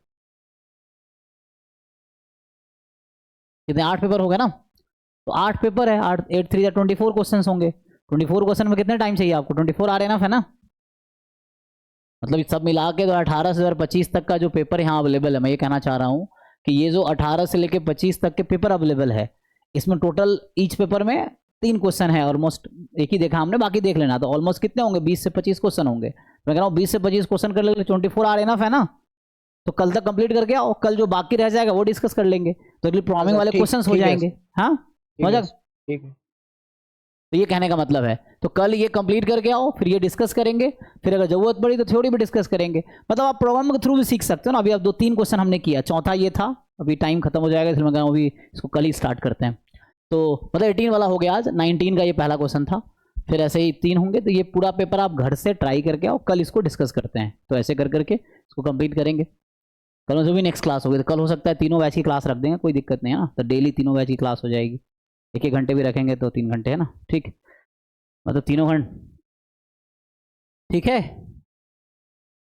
कितने, 8 पेपर हो गए ना। तो 8 पेपर है, 8 8 3 24 क्वेश्चन होंगे। 24 क्वेश्चन में कितने टाइम चाहिए आपको, 24 आर एनफ है ना। मतलब सब मिला के तो 18 से 25 तक का जो पेपर यहाँ अवेलेबल है, मैं ये कहना चाह रहा हूँ कि ये जो 18 से लेकर 25 तक के पेपर अवेलेबल है, इसमें टोटल ईच पेपर में 3 क्वेश्चन है, ऑलमोस्ट एक ही देखा हमने, बाकी देख लेना। तो ऑलमोस्ट कितने होंगे, 20 से 25 क्वेश्चन होंगे। मैं कह रहा हूँ 20 से 25 क्वेश्चन कर लेंगे, 24 आर एनफ है ना। तो कल तक कंप्लीट करके आओ, कल जो बाकी रह जाएगा वो डिस्कस कर लेंगे। तो अगली प्रोग्रामिंग वाले क्वेश्चंस हो जाएंगे। हाँ मजाक, ठीक है। तो ये कहने का मतलब है। तो कल ये कंप्लीट करके आओ, फिर ये डिस्कस करेंगे, फिर अगर जरूरत पड़ी तो थ्योरी भी डिस्कस करेंगे। मतलब आप प्रोग्राम के थ्रू भी सीख सकते हो ना। अभी आप 2-3 क्वेश्चन हमने किया, चौथा ये था, अभी टाइम खत्म हो जाएगा, इसलिए मैं कह रहा हूँ अभी इसको कल ही स्टार्ट करते हैं। तो मतलब 18 वाला हो गया आज, 19 का ये पहला क्वेश्चन था, फिर ऐसे ही 3 होंगे। तो ये पूरा पेपर आप घर से ट्राई करके आओ, कल इसको डिस्कस करते हैं। तो ऐसे कर करके इसको कंप्लीट करेंगे। कल जो भी नेक्स्ट क्लास होगी, तो कल हो सकता है 3 बैच की क्लास रख देंगे, कोई दिक्कत नहीं है ना। तो डेली 3 बैच की क्लास हो जाएगी, 1-1 घंटे भी रखेंगे तो 3 घंटे है ना, ठीक। मतलब 3 घंटे, ठीक है।